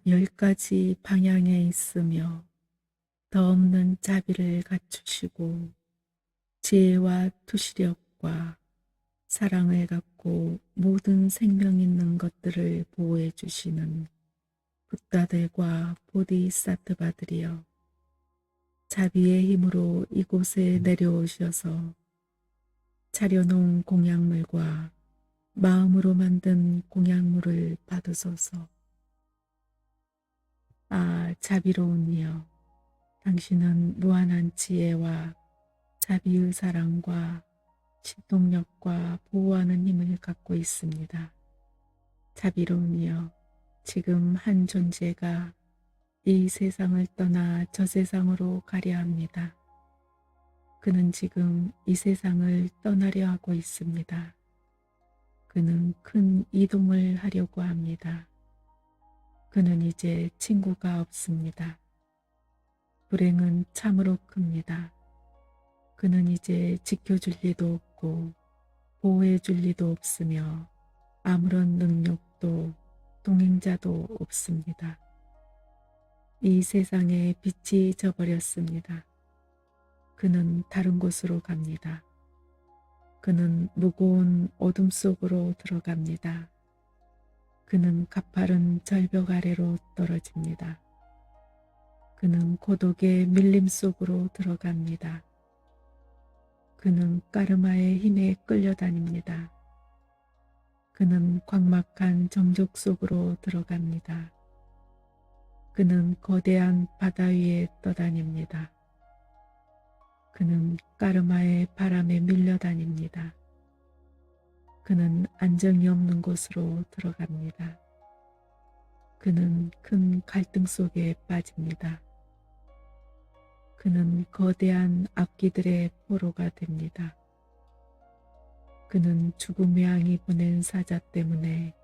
열 가지 방향에 있으며 더 없는 자비를 갖추시고 지혜와 투시력과 사랑을 갖고 모든 생명 있는 것들을 보호해 주시는 붓다들과 보디사트바들이여, 자비의 힘으로 이곳에 내려오셔서 차려놓은 공약물과 마음으로 만든 공약물을 받으소서. 자비로운 이여, 당신은 무한한 지혜와 자비의 사랑과 신동력과 보호하는 힘을 갖고 있습니다. 자비로운 이여, 지금 한 존재가 이 세상을 떠나 저 세상으로 가려 합니다. 그는 지금 이 세상을 떠나려 하고 있습니다. 그는 큰 이동을 하려고 합니다. 그는 이제 친구가 없습니다. 불행은 참으로 큽니다. 그는 이제 지켜줄 리도 없고 보호해 줄 리도 없으며 아무런 능력도 동행자도 없습니다. 이 세상에 빛이 져버렸습니다. 그는 다른 곳으로 갑니다. 그는 무거운 어둠 속으로 들어갑니다. 그는 가파른 절벽 아래로 떨어집니다. 그는 고독의 밀림 속으로 들어갑니다. 그는 까르마의 힘에 끌려다닙니다. 그는 광막한 정적 속으로 들어갑니다. 그는 거대한 바다 위에 떠다닙니다. 그는 까르마의 바람에 밀려다닙니다. 그는 안정이 없는 곳으로 들어갑니다. 그는 큰 갈등 속에 빠집니다. 그는 거대한 악기들의 포로가 됩니다. 그는 죽음의 양이 보낸 사자 때문에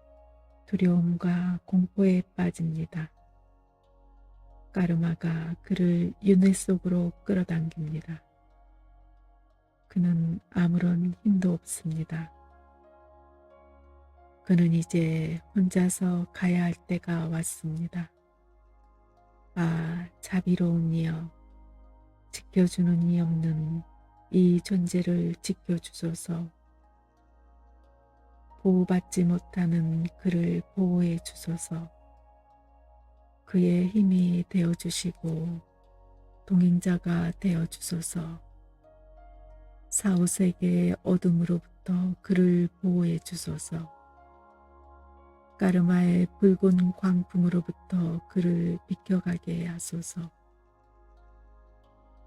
두려움과 공포에 빠집니다. 까르마가 그를 윤회 속으로 끌어당깁니다. 그는 아무런 힘도 없습니다. 그는 이제 혼자서 가야 할 때가 왔습니다. 자비로운 이여, 지켜주는 이 없는 이 존재를 지켜주소서. 보호받지 못하는 그를 보호해 주소서. 그의 힘이 되어주시고 동행자가 되어주소서. 사후세계의 어둠으로부터 그를 보호해 주소서. 까르마의 붉은 광풍으로부터 그를 비켜가게 하소서.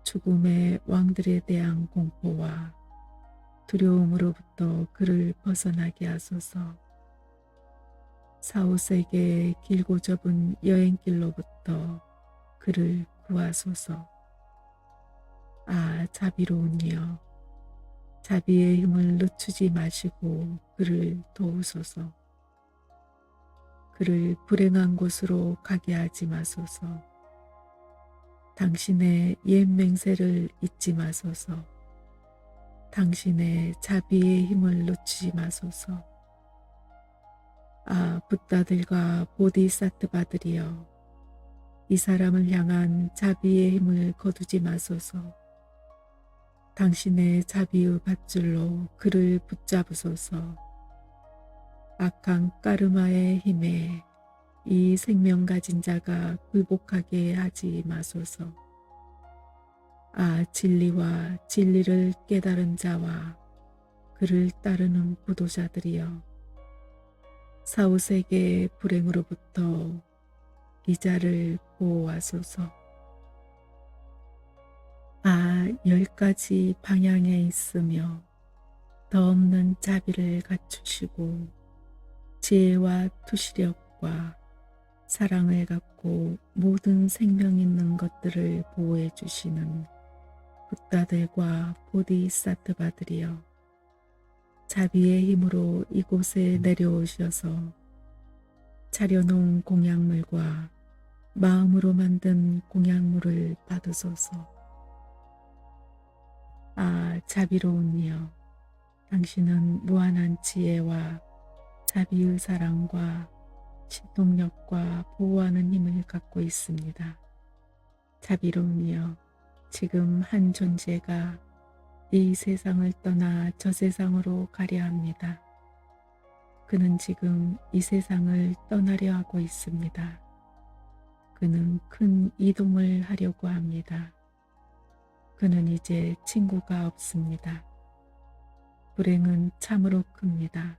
죽음의 왕들에 대한 공포와 두려움으로부터 그를 벗어나게 하소서. 사후세계의 길고 좁은 여행길로부터 그를 구하소서. 자비로운 이여, 자비의 힘을 늦추지 마시고 그를 도우소서. 그를 불행한 곳으로 가게 하지 마소서. 당신의 옛 맹세를 잊지 마소서. 당신의 자비의 힘을 놓치지 마소서. 붓다들과 보디사트바들이여, 이 사람을 향한 자비의 힘을 거두지 마소서. 당신의 자비의 밧줄로 그를 붙잡으소서. 악한 까르마의 힘에 이 생명 가진 자가 굴복하게 하지 마소서. 진리와 진리를 깨달은 자와 그를 따르는 부도자들이여, 사후세계의 불행으로부터 이 자를 보호하소서. 10가지 방향에 있으며 더 없는 자비를 갖추시고 지혜와 투시력과 사랑을 갖고 모든 생명 있는 것들을 보호해 주시는 붓다들과 보디사트바들이여, 자비의 힘으로 이곳에 내려오셔서 차려놓은 공약물과 마음으로 만든 공약물을 받으소서. 자비로운 이여, 당신은 무한한 지혜와 자비의 사랑과 신동력과 보호하는 힘을 갖고 있습니다. 자비로우며 지금 한 존재가 이 세상을 떠나 저 세상으로 가려 합니다. 그는 지금 이 세상을 떠나려 하고 있습니다. 그는 큰 이동을 하려고 합니다. 그는 이제 친구가 없습니다. 불행은 참으로 큽니다.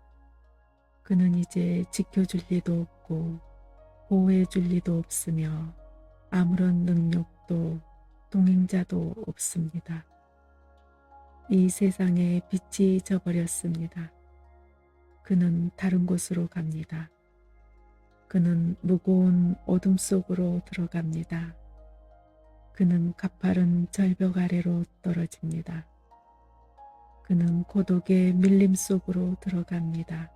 그는 이제 지켜줄 리도 없고 보호해줄 리도 없으며 아무런 능력도 동행자도 없습니다. 이 세상에 빛이 져버렸습니다. 그는 다른 곳으로 갑니다. 그는 무거운 어둠 속으로 들어갑니다. 그는 가파른 절벽 아래로 떨어집니다. 그는 고독의 밀림 속으로 들어갑니다.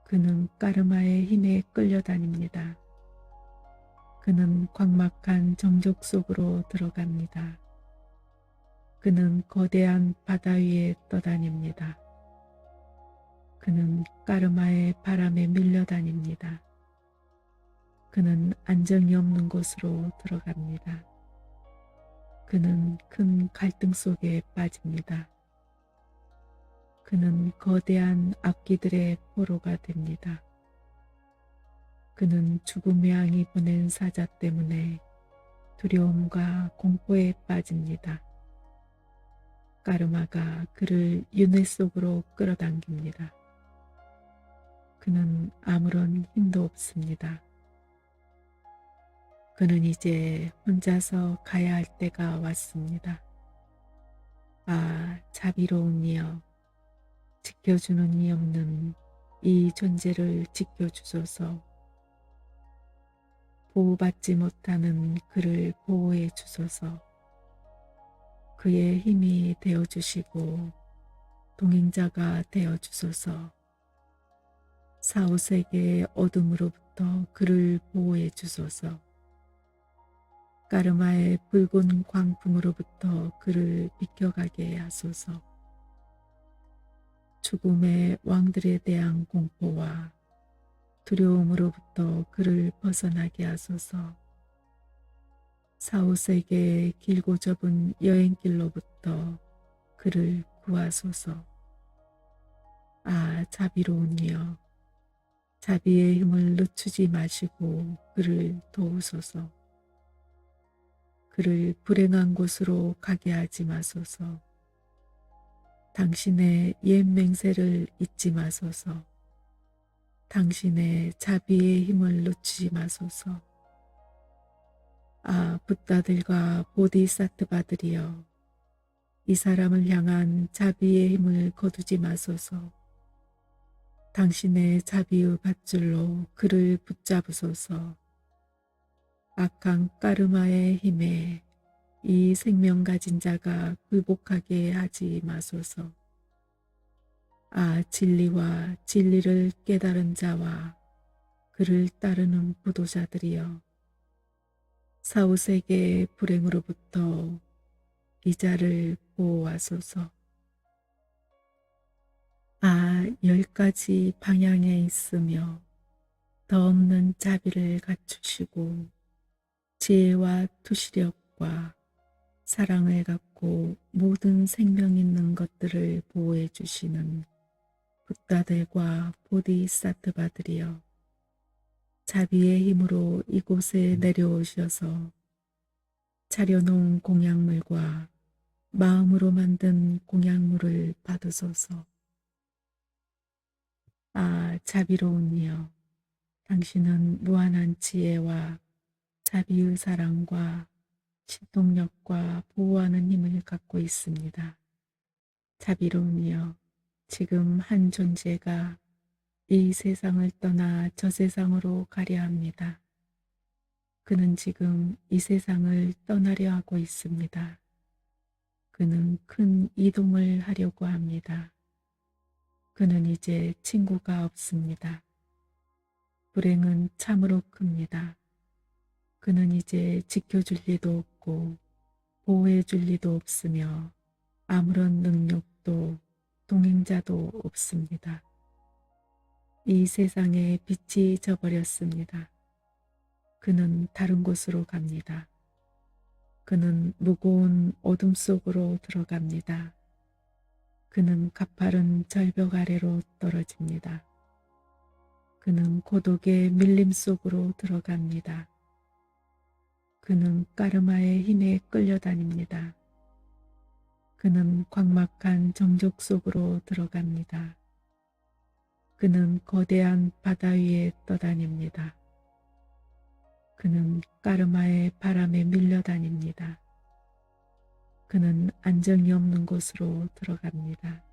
그는 까르마의 힘에 끌려다닙니다. 그는 광막한 정적 속으로 들어갑니다. 그는 거대한 바다 위에 떠다닙니다. 그는 까르마의 바람에 밀려다닙니다. 그는 안정이 없는 곳으로 들어갑니다. 그는 큰 갈등 속에 빠집니다. 그는 거대한 악기들의 포로가 됩니다. 그는 죽음의 양이 보낸 사자 때문에 두려움과 공포에 빠집니다. 까르마가 그를 윤회 속으로 끌어당깁니다. 그는 아무런 힘도 없습니다. 그는 이제 혼자서 가야 할 때가 왔습니다. 아, 자비로운 이여, 지켜주는 이 없는 이 존재를 지켜주소서. 보호받지 못하는 그를 보호해 주소서. 그의 힘이 되어주시고 동행자가 되어주소서. 사후세계의 어둠으로부터 그를 보호해 주소서. 까르마의 붉은 광풍으로부터 그를 비켜가게 하소서. 죽음의 왕들에 대한 공포와 두려움으로부터 그를 벗어나게 하소서. 사후세계의 길고 좁은 여행길로부터 그를 구하소서. 아, 자비로운 이여, 자비의 힘을 늦추지 마시고 그를 도우소서. 그를 불행한 곳으로 가게 하지 마소서. 당신의 옛 맹세를 잊지 마소서. 당신의 자비의 힘을 놓치지 마소서. 아, 붓다들과 보디사트바들이여, 이 사람을 향한 자비의 힘을 거두지 마소서. 당신의 자비의 밧줄로 그를 붙잡으소서. 악한 까르마의 힘에 이 생명 가진 자가 굴복하게 하지 마소서. 아, 진리와 진리를 깨달은 자와 그를 따르는 부도자들이여, 사후세계의 불행으로부터 이 자를 보호하소서. 아, 10가지 방향에 있으며 더 없는 자비를 갖추시고 지혜와 투시력과 사랑을 갖고 모든 생명 있는 것들을 보호해 주시는 붓다들과 보디사트바들이여, 자비의 힘으로 이곳에 내려오셔서 차려놓은 공약물과 마음으로 만든 공약물을 받으소서. 아, 자비로운 이여, 당신은 무한한 지혜와 자비의 사랑과 신동력과 보호하는 힘을 갖고 있습니다. 자비로운 이여, 지금 한 존재가 이 세상을 떠나 저 세상으로 가려 합니다. 그는 지금 이 세상을 떠나려 하고 있습니다. 그는 큰 이동을 하려고 합니다. 그는 이제 친구가 없습니다. 불행은 참으로 큽니다. 그는 이제 지켜줄 리도 없고 보호해줄 리도 없으며 아무런 능력도 동행자도 없습니다. 이 세상에 빛이 져버렸습니다. 그는 다른 곳으로 갑니다. 그는 무거운 어둠 속으로 들어갑니다. 그는 가파른 절벽 아래로 떨어집니다. 그는 고독의 밀림 속으로 들어갑니다. 그는 까르마의 힘에 끌려다닙니다. 그는 광막한 정적 속으로 들어갑니다. 그는 거대한 바다 위에 떠다닙니다. 그는 까르마의 바람에 밀려다닙니다. 그는 안정이 없는 곳으로 들어갑니다.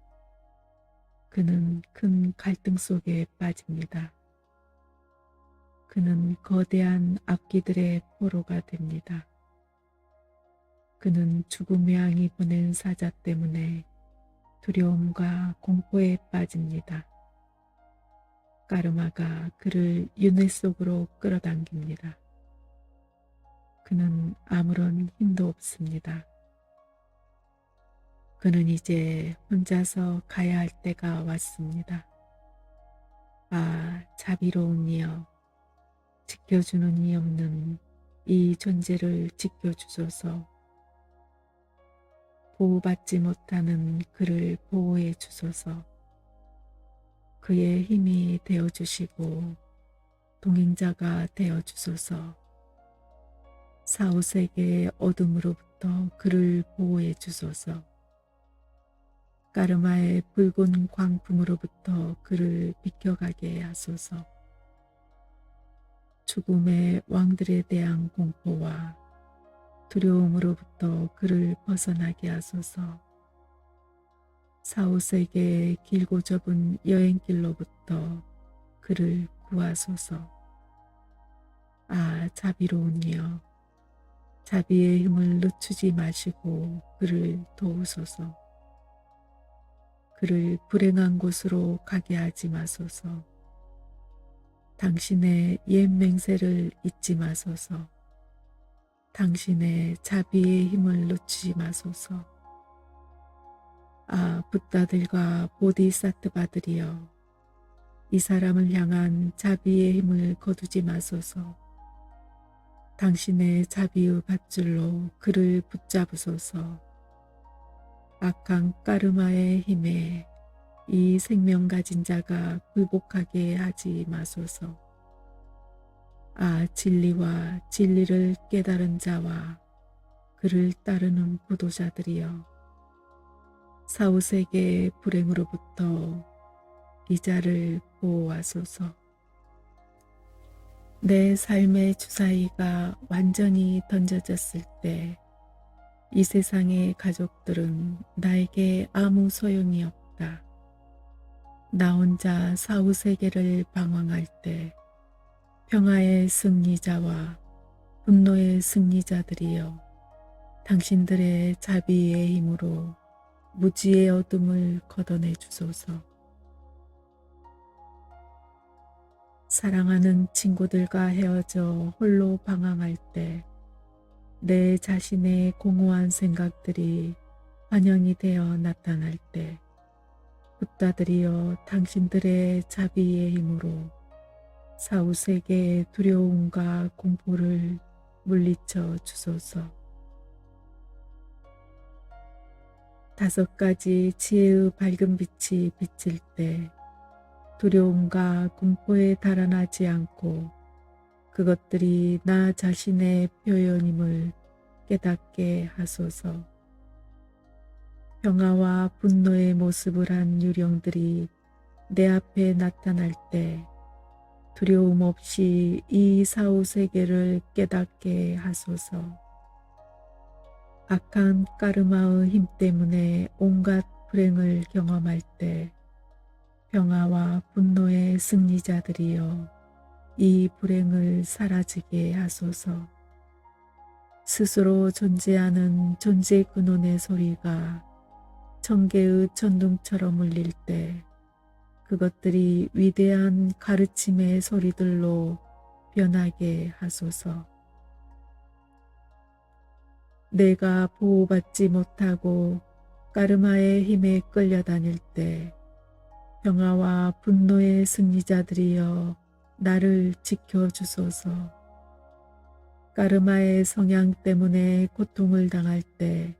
그는 큰 갈등 속에 빠집니다. 그는 거대한 악기들의 포로가 됩니다. 그는 죽음의 양이 보낸 사자 때문에 두려움과 공포에 빠집니다. 까르마가 그를 윤회 속으로 끌어당깁니다. 그는 아무런 힘도 없습니다. 그는 이제 혼자서 가야 할 때가 왔습니다. 아, 자비로운 이여, 지켜주는 이 없는 이 존재를 지켜주소서. 보호받지 못하는 그를 보호해 주소서. 그의 힘이 되어주시고 동행자가 되어주소서. 사후세계의 어둠으로부터 그를 보호해 주소서. 까르마의 붉은 광풍으로부터 그를 비켜가게 하소서. 죽음의 왕들에 대한 공포와 두려움으로부터 그를 벗어나게 하소서. 사후세계의 길고 좁은 여행길로부터 그를 구하소서. 아, 자비로운 이여, 자비의 힘을 늦추지 마시고 그를 도우소서. 그를 불행한 곳으로 가게 하지 마소서. 당신의 옛 맹세를 잊지 마소서. 당신의 자비의 힘을 놓치지 마소서. 아, 붓다들과 보디사트바들이여, 이 사람을 향한 자비의 힘을 거두지 마소서. 당신의 자비의 밧줄로 그를 붙잡으소서. 악한 까르마의 힘에 이 생명 가진 자가 굴복하게 하지 마소서. 아, 진리와 진리를 깨달은 자와 그를 따르는 부도자들이여, 사후세계의 불행으로부터 이 자를 보호하소서. 내 삶의 주사위가 완전히 던져졌을 때 이 세상의 가족들은 나에게 아무 소용이 없다. 나 혼자 사후세계를 방황할 때 평화의 승리자와 분노의 승리자들이여, 당신들의 자비의 힘으로 무지의 어둠을 걷어내 주소서. 사랑하는 친구들과 헤어져 홀로 방황할 때 내 자신의 공허한 생각들이 반영이 되어 나타날 때 붓다들이여, 당신들의 자비의 힘으로 사후세계의 두려움과 공포를 물리쳐 주소서. 5가지 지혜의 밝은 빛이 비칠 때 두려움과 공포에 달아나지 않고 그것들이 나 자신의 표현임을 깨닫게 하소서. 평화와 분노의 모습을 한 유령들이 내 앞에 나타날 때 두려움 없이 이 사후세계를 깨닫게 하소서. 악한 까르마의 힘 때문에 온갖 불행을 경험할 때 평화와 분노의 승리자들이여, 이 불행을 사라지게 하소서. 스스로 존재하는 존재 근원의 소리가 천개의 천둥처럼 울릴 때 그것들이 위대한 가르침의 소리들로 변하게 하소서. 내가 보호받지 못하고 까르마의 힘에 끌려다닐 때 평화와 분노의 승리자들이여 나를 지켜주소서. 까르마의 성향 때문에 고통을 당할 때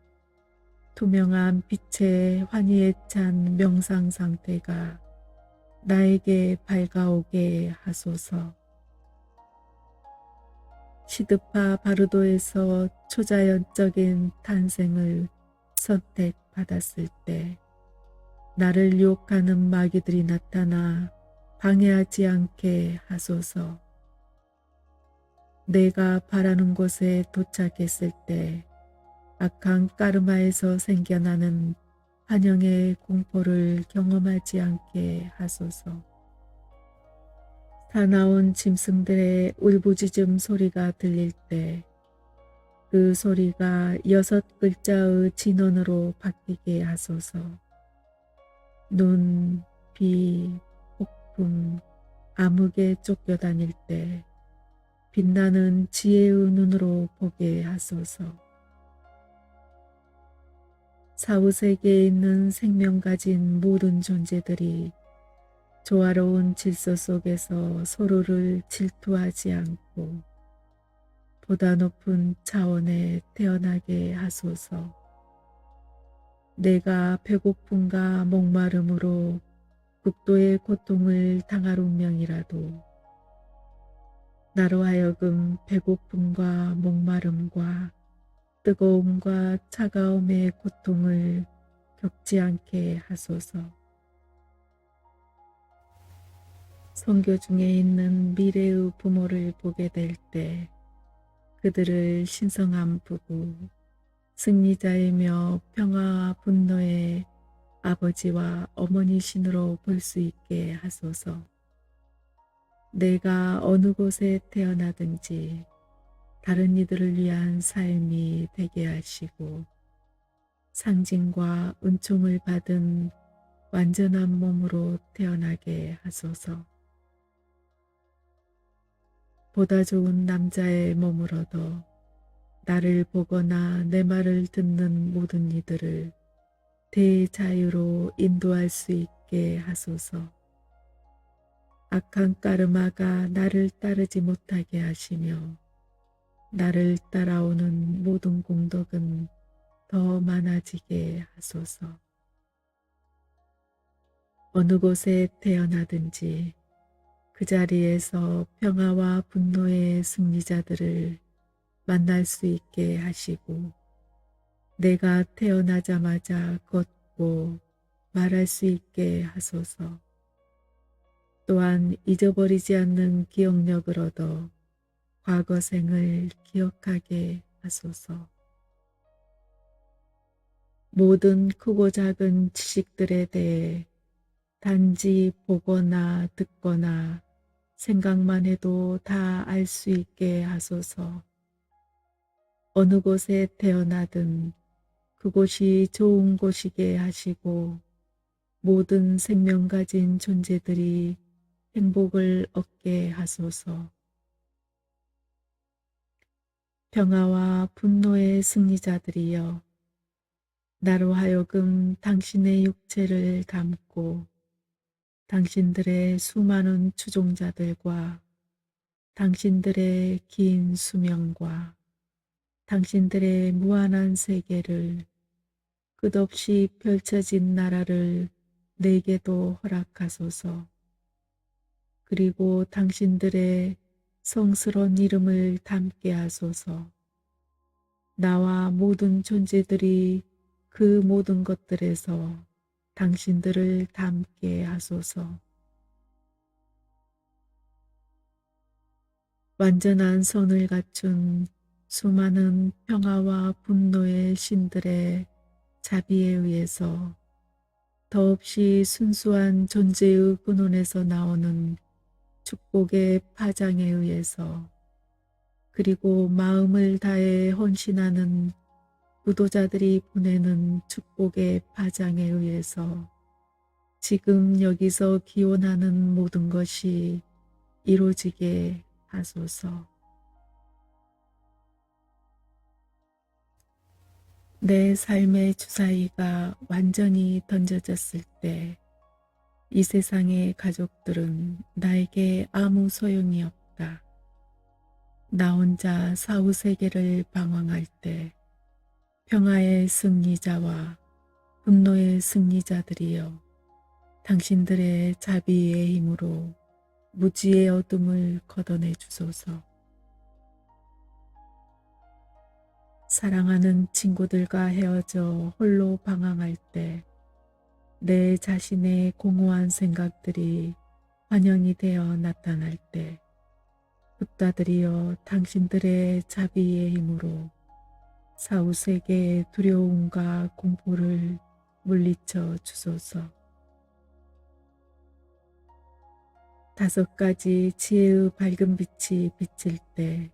투명한 빛의 환희에 찬 명상 상태가 나에게 밝아오게 하소서. 시드파 바르도에서 초자연적인 탄생을 선택받았을 때 나를 유혹하는 마귀들이 나타나 방해하지 않게 하소서. 내가 바라는 곳에 도착했을 때 악한 까르마에서 생겨나는 환영의 공포를 경험하지 않게 하소서. 사나운 짐승들의 울부짖음 소리가 들릴 때 그 소리가 6글자의 진언으로 바뀌게 하소서. 눈, 비, 폭풍, 암흑에 쫓겨다닐 때 빛나는 지혜의 눈으로 보게 하소서. 사후세계에 있는 생명 가진 모든 존재들이 조화로운 질서 속에서 서로를 질투하지 않고 보다 높은 차원에 태어나게 하소서. 내가 배고픔과 목마름으로 극도의 고통을 당할 운명이라도 나로 하여금 배고픔과 목마름과 뜨거움과 차가움의 고통을 겪지 않게 하소서. 선교 중에 있는 미래의 부모를 보게 될 때 그들을 신성한 부부, 승리자이며 평화와 분노의 아버지와 어머니신으로 볼 수 있게 하소서. 내가 어느 곳에 태어나든지 다른 이들을 위한 삶이 되게 하시고 상징과 은총을 받은 완전한 몸으로 태어나게 하소서. 보다 좋은 남자의 몸을 얻어 나를 보거나 내 말을 듣는 모든 이들을 대자유로 인도할 수 있게 하소서. 악한 까르마가 나를 따르지 못하게 하시며 나를 따라오는 모든 공덕은 더 많아지게 하소서. 어느 곳에 태어나든지 그 자리에서 평화와 분노의 승리자들을 만날 수 있게 하시고 내가 태어나자마자 걷고 말할 수 있게 하소서. 또한 잊어버리지 않는 기억력을 얻어 과거 생을 기억하게 하소서. 모든 크고 작은 지식들에 대해 단지 보거나 듣거나 생각만 해도 다 알 수 있게 하소서. 어느 곳에 태어나든 그곳이 좋은 곳이게 하시고 모든 생명 가진 존재들이 행복을 얻게 하소서. 평화와 분노의 승리자들이여 나로 하여금 당신의 육체를 담고 당신들의 수많은 추종자들과 당신들의 긴 수명과 당신들의 무한한 세계를 끝없이 펼쳐진 나라를 내게도 허락하소서. 그리고 당신들의 성스러운 이름을 담게 하소서. 나와 모든 존재들이 그 모든 것들에서 당신들을 담게 하소서. 완전한 선을 갖춘 수많은 평화와 분노의 신들의 자비에 의해서 더없이 순수한 존재의 근원에서 나오는 축복의 파장에 의해서 그리고 마음을 다해 헌신하는 구도자들이 보내는 축복의 파장에 의해서 지금 여기서 기원하는 모든 것이 이루어지게 하소서. 내 삶의 주사위가 완전히 던져졌을 때 이 세상의 가족들은 나에게 아무 소용이 없다. 나 혼자 사후세계를 방황할 때 평화의 승리자와 분노의 승리자들이여 당신들의 자비의 힘으로 무지의 어둠을 걷어내 주소서. 사랑하는 친구들과 헤어져 홀로 방황할 때 내 자신의 공허한 생각들이 환영이 되어 나타날 때 붓다들이여 당신들의 자비의 힘으로 사후세계의 두려움과 공포를 물리쳐 주소서. 5가지 지혜의 밝은 빛이 비칠 때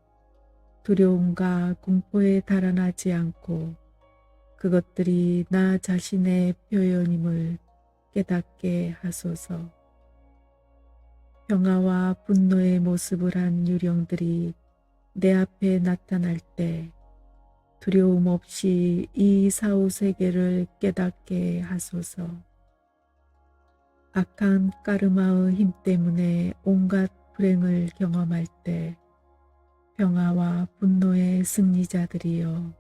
두려움과 공포에 달아나지 않고 그것들이 나 자신의 표현임을 깨닫게 하소서. 평화와 분노의 모습을 한 유령들이 내 앞에 나타날 때 두려움 없이 이 사후세계를 깨닫게 하소서. 악한 까르마의 힘 때문에 온갖 불행을 경험할 때 평화와 분노의 승리자들이여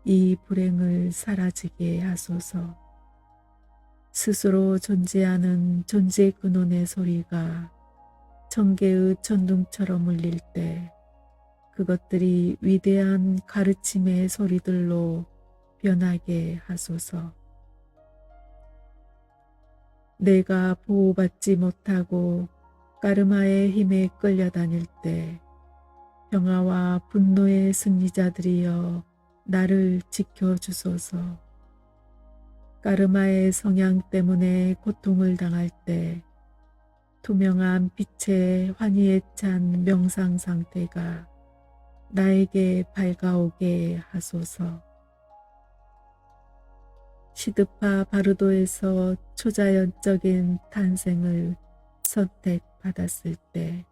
이 불행을 사라지게 하소서. 스스로 존재하는 존재 근원의 소리가 천개의 천둥처럼 울릴 때 그것들이 위대한 가르침의 소리들로 변하게 하소서. 내가 보호받지 못하고 까르마의 힘에 끌려다닐 때 평화와 분노의 승리자들이여 나를 지켜주소서. 까르마의 성향 때문에 고통을 당할 때 투명한 빛의 환희에 찬 명상 상태가 나에게 밝아오게 하소서. 시드파 바르도에서 초자연적인 탄생을 선택받았을 때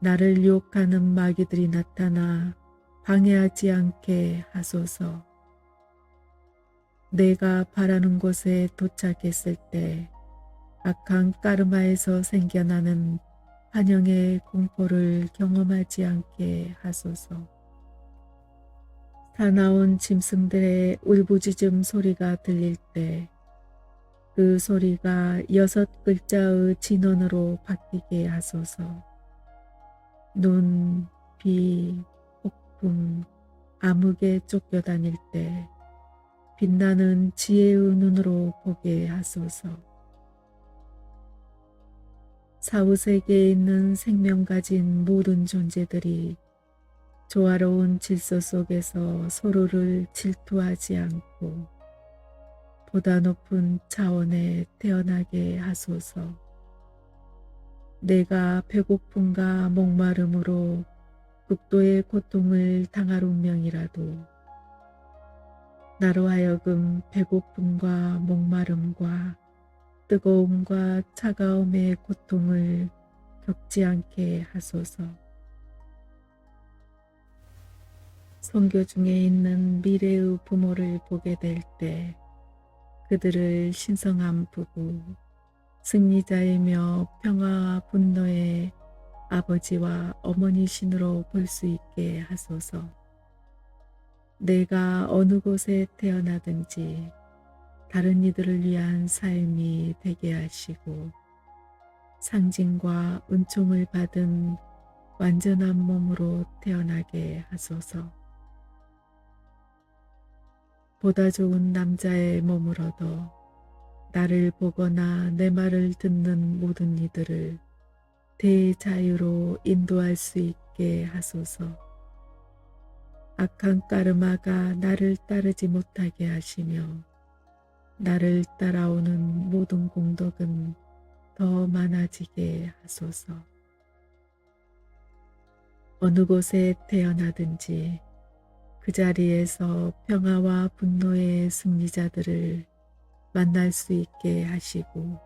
나를 유혹하는 마귀들이 나타나 방해하지 않게 하소서. 내가 바라는 곳에 도착했을 때 악한 까르마에서 생겨나는 환영의 공포를 경험하지 않게 하소서. 사나운 짐승들의 울부짖음 소리가 들릴 때 그 소리가 6글자의 진원으로 바뀌게 하소서. 눈, 비, 폭풍, 암흑에 쫓겨다닐 때 빛나는 지혜의 눈으로 보게 하소서. 사후세계에 있는 생명 가진 모든 존재들이 조화로운 질서 속에서 서로를 질투하지 않고 보다 높은 차원에 태어나게 하소서. 내가 배고픔과 목마름으로 극도의 고통을 당할 운명이라도 나로 하여금 배고픔과 목마름과 뜨거움과 차가움의 고통을 겪지 않게 하소서. 선교 중에 있는 미래의 부모를 보게 될 때 그들을 신성한 부부, 승리자이며 평화와 분노의 아버지와 어머니신으로 볼 수 있게 하소서. 내가 어느 곳에 태어나든지 다른 이들을 위한 삶이 되게 하시고 상징과 은총을 받은 완전한 몸으로 태어나게 하소서. 보다 좋은 남자의 몸을 얻어 나를 보거나 내 말을 듣는 모든 이들을 대자유로 인도할 수 있게 하소서. 악한 까르마가 나를 따르지 못하게 하시며 나를 따라오는 모든 공덕은 더 많아지게 하소서. 어느 곳에 태어나든지 그 자리에서 평화와 분노의 승리자들을 만날 수 있게 하시고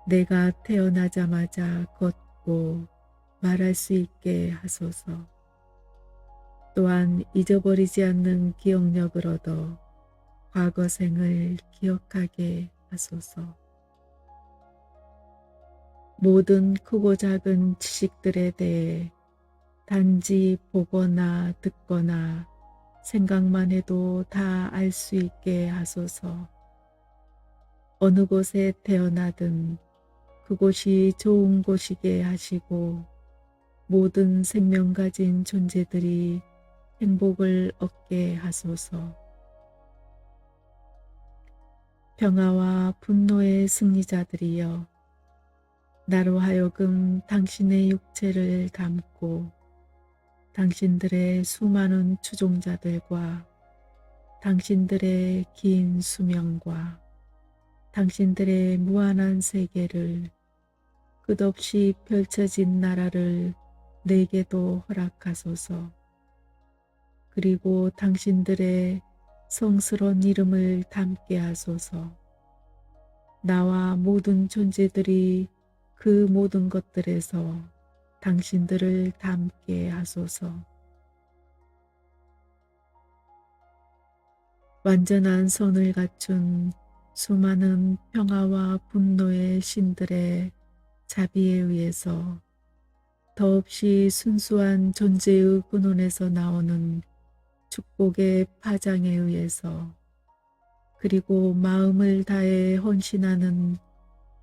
내가 태어나자마자 걷고 말할 수 있게 하소서. 또한 잊어버리지 않는 기억력을 얻어 과거 생을 기억하게 하소서. 모든 크고 작은 지식들에 대해 단지 보거나 듣거나 생각만 해도 다 알 수 있게 하소서. 어느 곳에 태어나든 그곳이 좋은 곳이게 하시고 모든 생명 가진 존재들이 행복을 얻게 하소서. 평화와 분노의 승리자들이여, 나로 하여금 당신의 육체를 담고 당신들의 수많은 추종자들과 당신들의 긴 수명과 당신들의 무한한 세계를, 끝없이 펼쳐진 나라를 내게도 허락하소서. 그리고 당신들의 성스러운 이름을 담게 하소서. 나와 모든 존재들이 그 모든 것들에서 당신들을 담게 하소서. 완전한 선을 갖춘 수많은 평화와 분노의 신들의 자비에 의해서 더없이 순수한 존재의 근원에서 나오는 축복의 파장에 의해서, 그리고 마음을 다해 헌신하는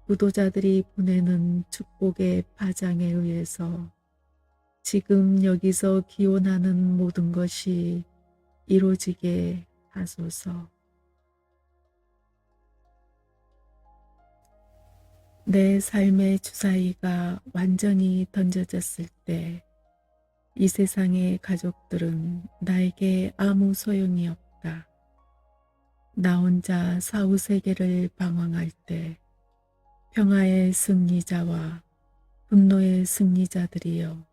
구도자들이 보내는 축복의 파장에 의해서 지금 여기서 기원하는 모든 것이 이루어지게 하소서. 내 삶의 주사위가 완전히 던져졌을 때 이 세상의 가족들은 나에게 아무 소용이 없다. 나 혼자 사후세계를 방황할 때 평화의 승리자와 분노의 승리자들이여,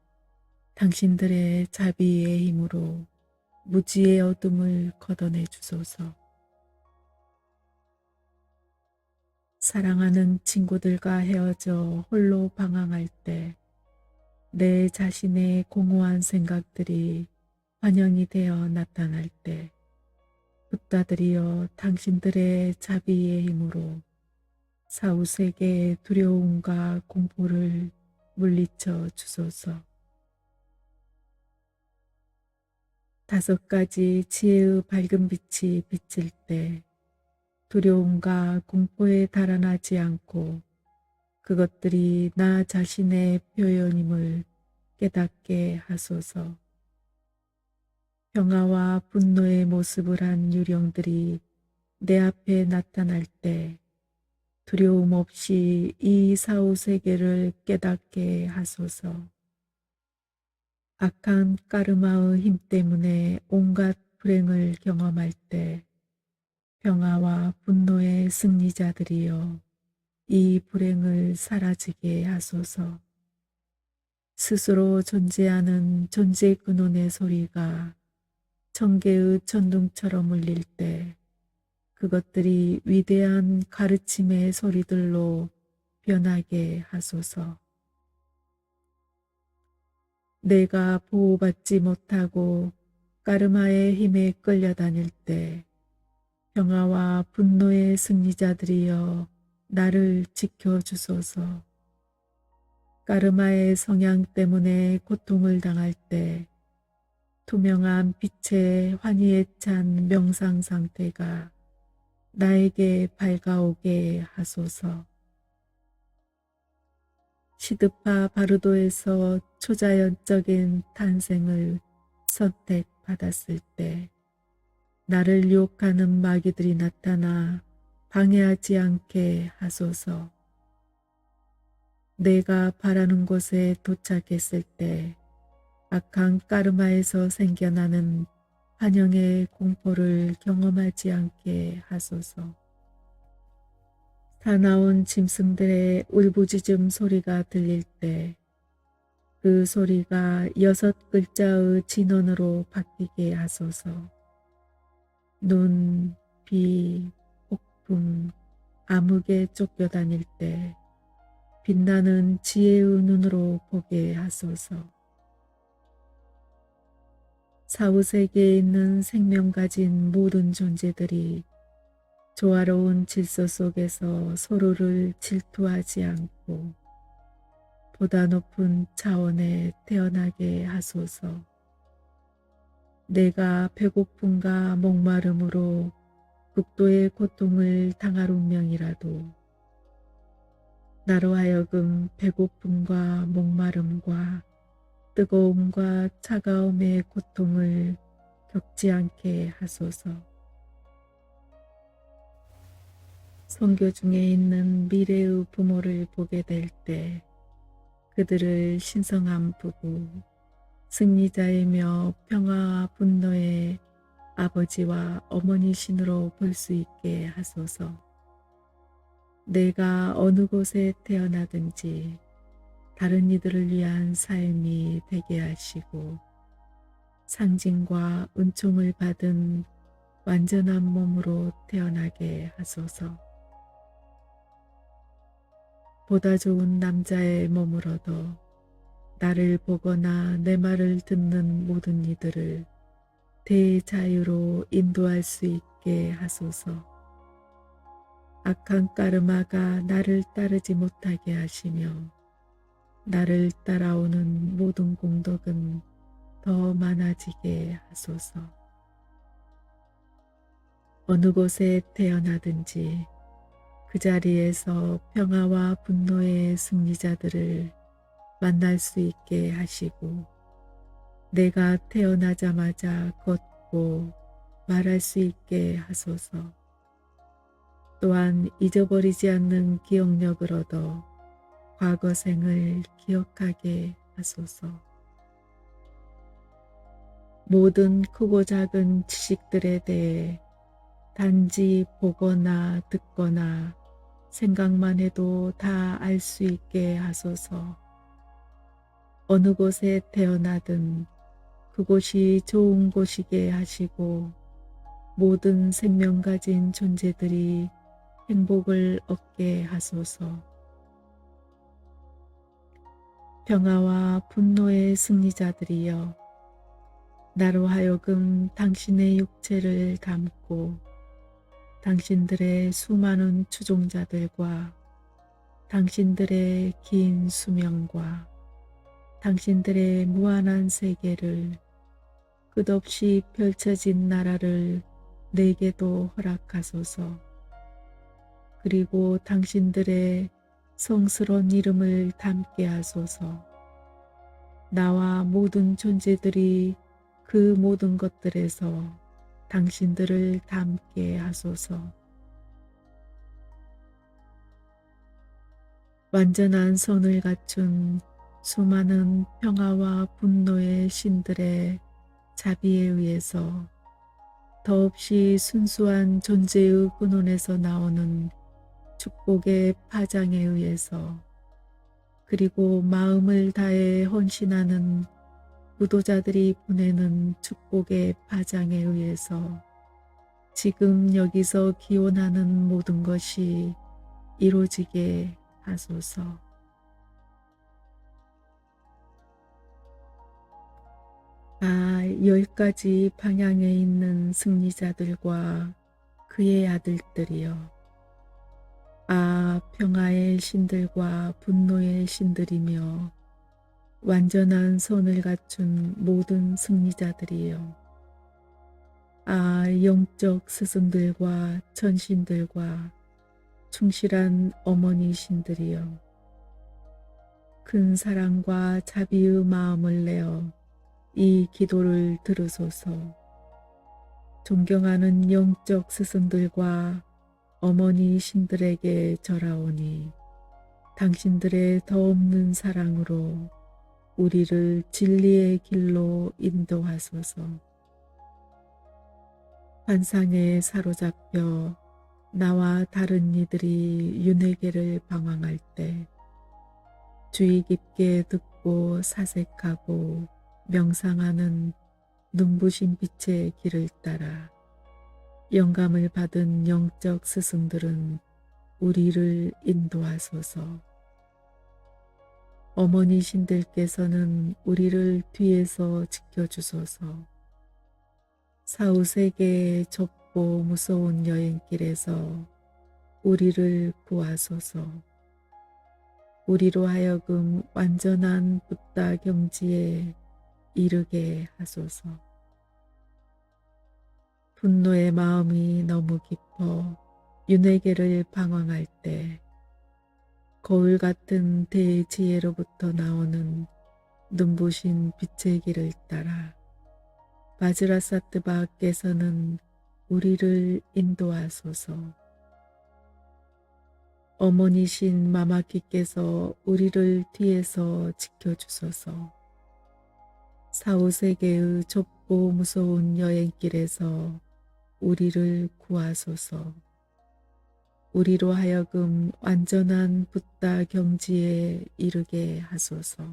당신들의 자비의 힘으로 무지의 어둠을 걷어내 주소서. 사랑하는 친구들과 헤어져 홀로 방황할 때 내 자신의 공허한 생각들이 환영이 되어 나타날 때, 붓다들이여 당신들의 자비의 힘으로 사후세계의 두려움과 공포를 물리쳐 주소서. 5가지 지혜의 밝은 빛이 비칠 때 두려움과 공포에 달아나지 않고 그것들이 나 자신의 표현임을 깨닫게 하소서. 평화와 분노의 모습을 한 유령들이 내 앞에 나타날 때 두려움 없이 이 사후세계를 깨닫게 하소서. 악한 까르마의 힘 때문에 온갖 불행을 경험할 때 평화와 분노의 승리자들이여, 이 불행을 사라지게 하소서. 스스로 존재하는 존재 근원의 소리가 청개의 천둥처럼 울릴 때 그것들이 위대한 가르침의 소리들로 변하게 하소서. 내가 보호받지 못하고 까르마의 힘에 끌려다닐 때 평화와 분노의 승리자들이여, 나를 지켜주소서. 까르마의 성향 때문에 고통을 당할 때 투명한 빛의 환희에 찬 명상 상태가 나에게 밝아오게 하소서. 시드파 바르도에서 초자연적인 탄생을 선택받았을 때 나를 유혹하는 마귀들이 나타나 방해하지 않게 하소서. 내가 바라는 곳에 도착했을 때 악한 까르마에서 생겨나는 환영의 공포를 경험하지 않게 하소서. 사나운 짐승들의 울부짖음 소리가 들릴 때 그 소리가 6글자의 진원으로 바뀌게 하소서. 눈, 비, 폭풍, 암흑에 쫓겨다닐 때 빛나는 지혜의 눈으로 보게 하소서. 사후세계에 있는 생명 가진 모든 존재들이 조화로운 질서 속에서 서로를 질투하지 않고 보다 높은 차원에 태어나게 하소서. 내가 배고픔과 목마름으로 극도의 고통을 당할 운명이라도 나로 하여금 배고픔과 목마름과 뜨거움과 차가움의 고통을 겪지 않게 하소서. 선교 중에 있는 미래의 부모를 보게 될 때 그들을 신성한 부부, 승리자이며 평화와 분노의 아버지와 어머니신으로 볼 수 있게 하소서. 내가 어느 곳에 태어나든지 다른 이들을 위한 삶이 되게 하시고 상징과 은총을 받은 완전한 몸으로 태어나게 하소서. 보다 좋은 남자의 몸을 얻어 나를 보거나 내 말을 듣는 모든 이들을 대자유로 인도할 수 있게 하소서. 악한 까르마가 나를 따르지 못하게 하시며 나를 따라오는 모든 공덕은 더 많아지게 하소서. 어느 곳에 태어나든지 그 자리에서 평화와 분노의 승리자들을 만날 수 있게 하시고 내가 태어나자마자 걷고 말할 수 있게 하소서. 또한 잊어버리지 않는 기억력을 얻어 과거 생을 기억하게 하소서. 모든 크고 작은 지식들에 대해 단지 보거나 듣거나 생각만 해도 다 알 수 있게 하소서. 어느 곳에 태어나든 그곳이 좋은 곳이게 하시고 모든 생명 가진 존재들이 행복을 얻게 하소서. 평화와 분노의 승리자들이여 나로 하여금 당신의 육체를 담고 당신들의 수많은 추종자들과 당신들의 긴 수명과 당신들의 무한한 세계를 끝없이 펼쳐진 나라를 내게도 허락하소서. 그리고 당신들의 성스러운 이름을 담게 하소서. 나와 모든 존재들이 그 모든 것들에서 당신들을 담게 하소서. 완전한 선을 갖춘 수많은 평화와 분노의 신들의 자비에 의해서 더없이 순수한 존재의 근원에서 나오는 축복의 파장에 의해서 그리고 마음을 다해 헌신하는 부도자들이 보내는 축복의 파장에 의해서 지금 여기서 기원하는 모든 것이 이루어지게 하소서. 아, 10가지 방향에 있는 승리자들과 그의 아들들이여. 아, 평화의 신들과 분노의 신들이며 완전한 선을 갖춘 모든 승리자들이여. 아, 영적 스승들과 천신들과 충실한 어머니 신들이여. 큰 사랑과 자비의 마음을 내어 이 기도를 들으소서. 존경하는 영적 스승들과 어머니 신들에게 절하오니 당신들의 더없는 사랑으로 우리를 진리의 길로 인도하소서. 환상에 사로잡혀 나와 다른 이들이 윤회계를 방황할 때 주의 깊게 듣고 사색하고 명상하는 눈부신 빛의 길을 따라 영감을 받은 영적 스승들은 우리를 인도하소서. 어머니 신들께서는 우리를 뒤에서 지켜주소서. 사후세계의 좁고 무서운 여행길에서 우리를 구하소서. 우리로 하여금 완전한 붓다 경지에 이르게 하소서. 분노의 마음이 너무 깊어 윤회계를 방황할 때 거울 같은 대지혜로부터 나오는 눈부신 빛의 길을 따라 바지라사트바께서는 우리를 인도하소서. 어머니신 마마키께서 우리를 뒤에서 지켜주소서. 사후세계의 좁고 무서운 여행길에서 우리를 구하소서. 우리로 하여금 완전한 붓다 경지에 이르게 하소서.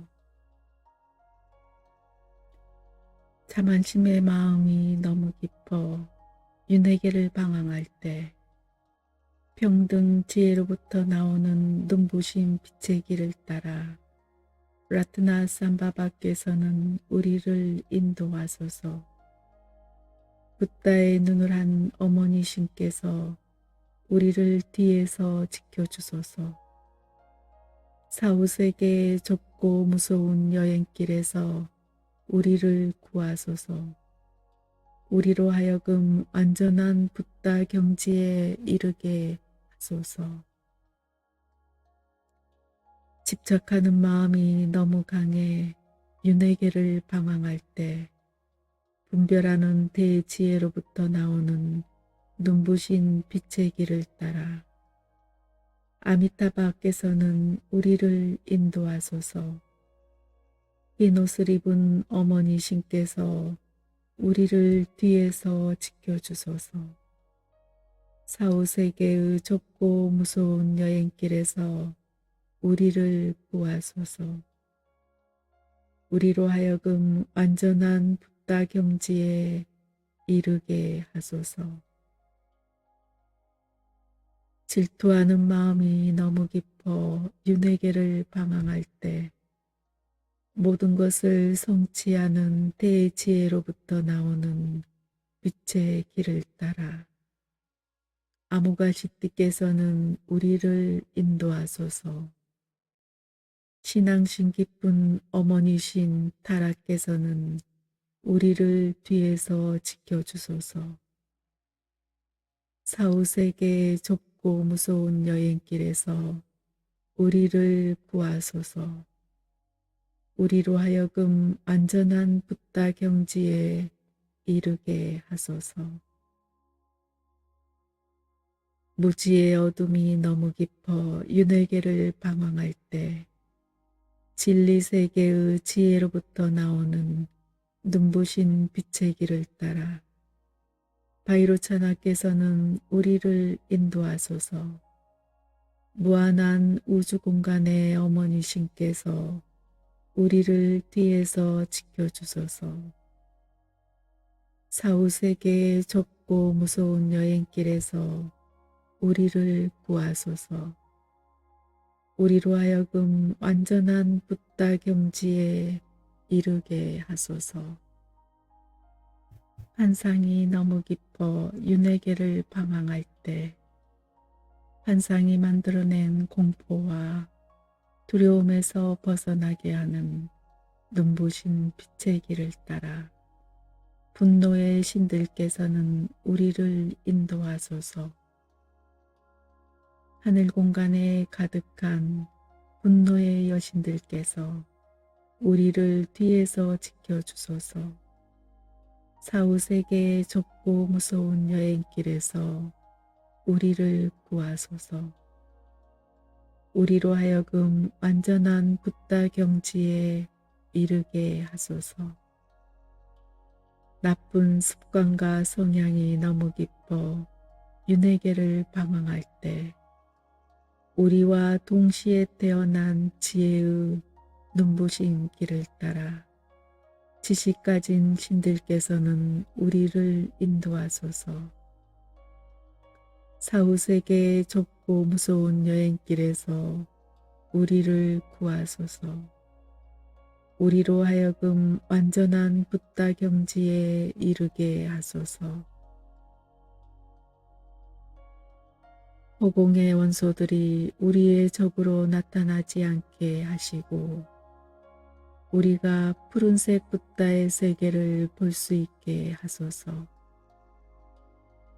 자만심의 마음이 너무 깊어 윤회계를 방황할 때 평등 지혜로부터 나오는 눈부신 빛의 길을 따라 라트나 삼바바께서는 우리를 인도하소서. 붓다의 눈을 한 어머니신께서 우리를 뒤에서 지켜주소서. 사후세계의 좁고 무서운 여행길에서 우리를 구하소서. 우리로 하여금 완전한 붓다 경지에 이르게 하소서. 집착하는 마음이 너무 강해 윤회계를 방황할 때 분별하는 대지혜로부터 나오는 눈부신 빛의 길을 따라 아미타바께서는 우리를 인도하소서. 흰 옷을 입은 어머니신께서 우리를 뒤에서 지켜주소서. 사후세계의 좁고 무서운 여행길에서 우리를 구하소서. 우리로 하여금 완전한 붓다 경지에 이르게 하소서. 질투하는 마음이 너무 깊어 윤회계를 방황할 때 모든 것을 성취하는 대지혜로부터 나오는 빛의 길을 따라 아무가시띠께서는 우리를 인도하소서. 신앙심 깊은 어머니신 타라께서는 우리를 뒤에서 지켜주소서. 사후세계의 좁고 무서운 여행길에서 우리를 구하소서. 우리로 하여금 완전한 붓다 경지에 이르게 하소서. 무지의 어둠이 너무 깊어 윤회계를 방황할 때 진리세계의 지혜로부터 나오는 눈부신 빛의 길을 따라 바이로차나께서는 우리를 인도하소서. 무한한 우주 공간의 어머니신께서 우리를 뒤에서 지켜주소서. 사후세계의 좁고 무서운 여행길에서 우리를 구하소서. 우리로 하여금 완전한 붓다 경지에 이르게 하소서. 환상이 너무 깊어 윤회계를 방황할 때 환상이 만들어낸 공포와 두려움에서 벗어나게 하는 눈부신 빛의 길을 따라 분노의 신들께서는 우리를 인도하소서. 하늘 공간에 가득한 분노의 여신들께서 우리를 뒤에서 지켜주소서. 사후세계의 좁고 무서운 여행길에서 우리를 구하소서. 우리로 하여금 완전한 붓다 경지에 이르게 하소서. 나쁜 습관과 성향이 너무 깊어 윤회계를 방황할 때 우리와 동시에 태어난 지혜의 눈부신 길을 따라 지식 가진 신들께서는 우리를 인도하소서. 사후세계의 좁고 무서운 여행길에서 우리를 구하소서. 우리로 하여금 완전한 붓다 경지에 이르게 하소서. 허공의 원소들이 우리의 적으로 나타나지 않게 하시고 우리가 푸른색 붓다의 세계를 볼 수 있게 하소서.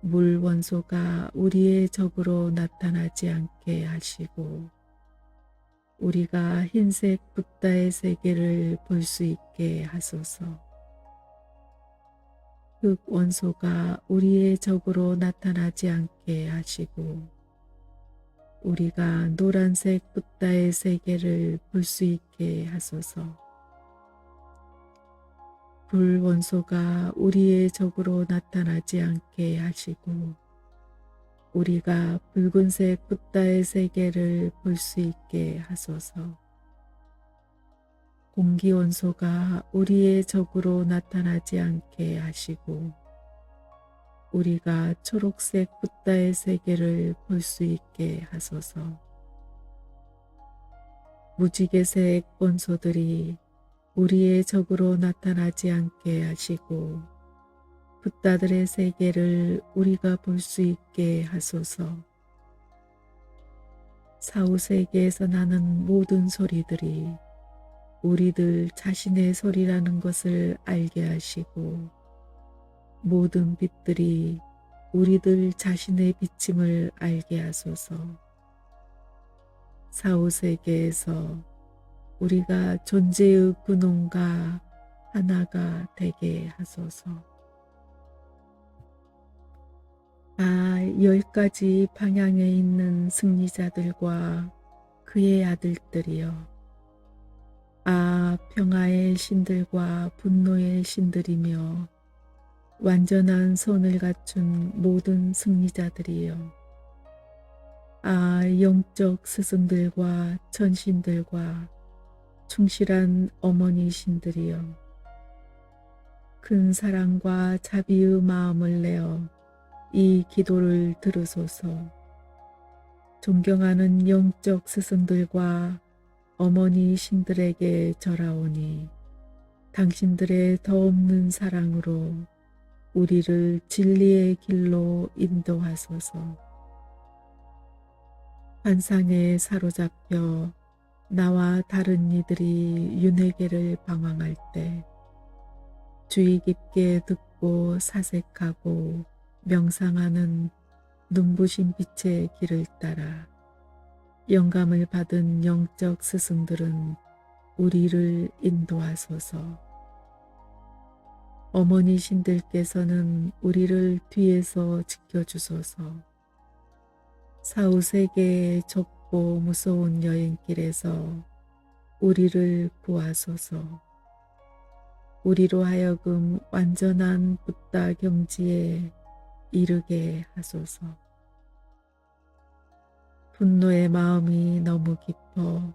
물 원소가 우리의 적으로 나타나지 않게 하시고 우리가 흰색 붓다의 세계를 볼 수 있게 하소서. 흙 원소가 우리의 적으로 나타나지 않게 하시고 우리가 노란색 붓다의 세계를 볼 수 있게 하소서. 불 원소가 우리의 적으로 나타나지 않게 하시고 우리가 붉은색 붓다의 세계를 볼 수 있게 하소서. 공기 원소가 우리의 적으로 나타나지 않게 하시고 우리가 초록색 붓다의 세계를 볼 수 있게 하소서. 무지개색 원소들이 우리의 적으로 나타나지 않게 하시고 붓다들의 세계를 우리가 볼 수 있게 하소서. 사후세계에서 나는 모든 소리들이 우리들 자신의 소리라는 것을 알게 하시고 모든 빛들이 우리들 자신의 비침을 알게 하소서. 사후세계에서 우리가 존재의 근원과 하나가 되게 하소서. 10가지 방향에 있는 승리자들과 그의 아들들이여. 평화의 신들과 분노의 신들이며 완전한 손을 갖춘 모든 승리자들이여. 영적 스승들과 천신들과 충실한 어머니 신들이여. 큰 사랑과 자비의 마음을 내어 이 기도를 들으소서. 존경하는 영적 스승들과 어머니 신들에게 절하오니 당신들의 더없는 사랑으로 우리를 진리의 길로 인도하소서. 환상에 사로잡혀 나와 다른 이들이 윤회계를 방황할 때 주의 깊게 듣고 사색하고 명상하는 눈부신 빛의 길을 따라 영감을 받은 영적 스승들은 우리를 인도하소서. 어머니 신들께서는 우리를 뒤에서 지켜주소서. 사후세계의 좁고 무서운 여행길에서 우리를 구하소서. 우리로 하여금 완전한 붓다 경지에 이르게 하소서. 분노의 마음이 너무 깊어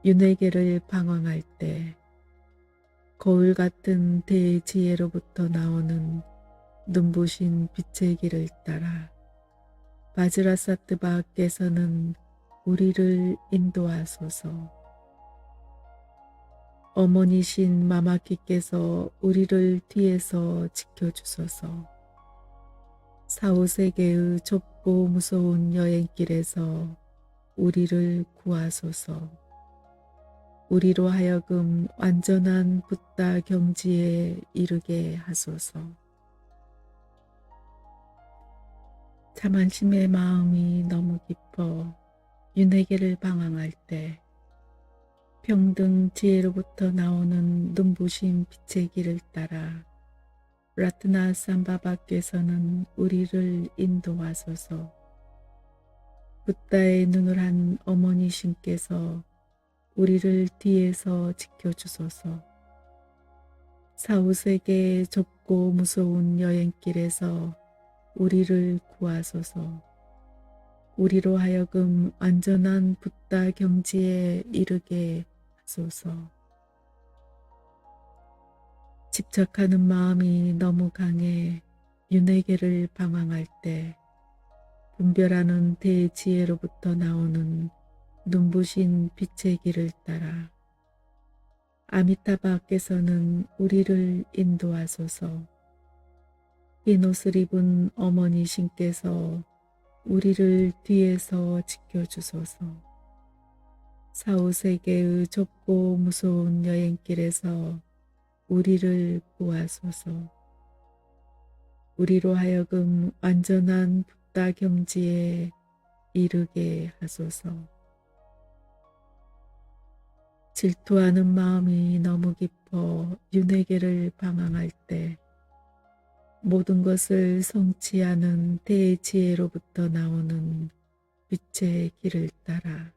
윤회계를 방황할 때 거울 같은 대지혜로부터 나오는 눈부신 빛의 길을 따라 바즈라사트바께서는 우리를 인도하소서. 어머니신 마마키께서 우리를 뒤에서 지켜주소서. 사후세계의 좁고 무서운 여행길에서 우리를 구하소서. 우리로 하여금 완전한 붓다 경지에 이르게 하소서. 자만심의 마음이 너무 깊어 윤회계를 방황할 때 평등 지혜로부터 나오는 눈부신 빛의 길을 따라 라트나 삼바바께서는 우리를 인도하소서. 붓다의 눈을 한 어머니 신께서 우리를 뒤에서 지켜주소서. 사후세계의 좁고 무서운 여행길에서 우리를 구하소서. 우리로 하여금 완전한 붓다 경지에 이르게 하소서. 집착하는 마음이 너무 강해 윤회계를 방황할 때 분별하는 대지혜로부터 나오는 눈부신 빛의 길을 따라 아미타바께서는 우리를 인도하소서. 흰 옷을 입은 어머니 신께서 우리를 뒤에서 지켜주소서. 사후세계의 좁고 무서운 여행길에서 우리를 구하소서. 우리로 하여금 완전한 붓다 경지에 이르게 하소서. 질투하는 마음이 너무 깊어 윤회계를 방황할 때 모든 것을 성취하는 대지혜로부터 나오는 빛의 길을 따라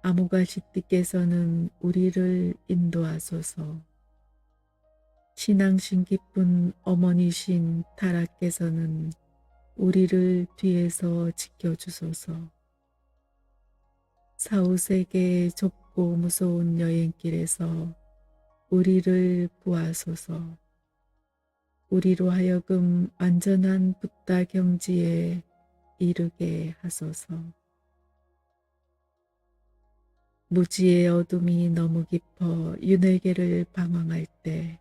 아모가시띠께서는 우리를 인도하소서. 신앙심 깊은 어머니신 타라께서는 우리를 뒤에서 지켜주소서. 사후세계의 좁고 무서운 여행길에서 우리를 구하소서. 우리로 하여금 완전한 붓다 경지에 이르게 하소서. 무지의 어둠이 너무 깊어 윤회계를 방황할 때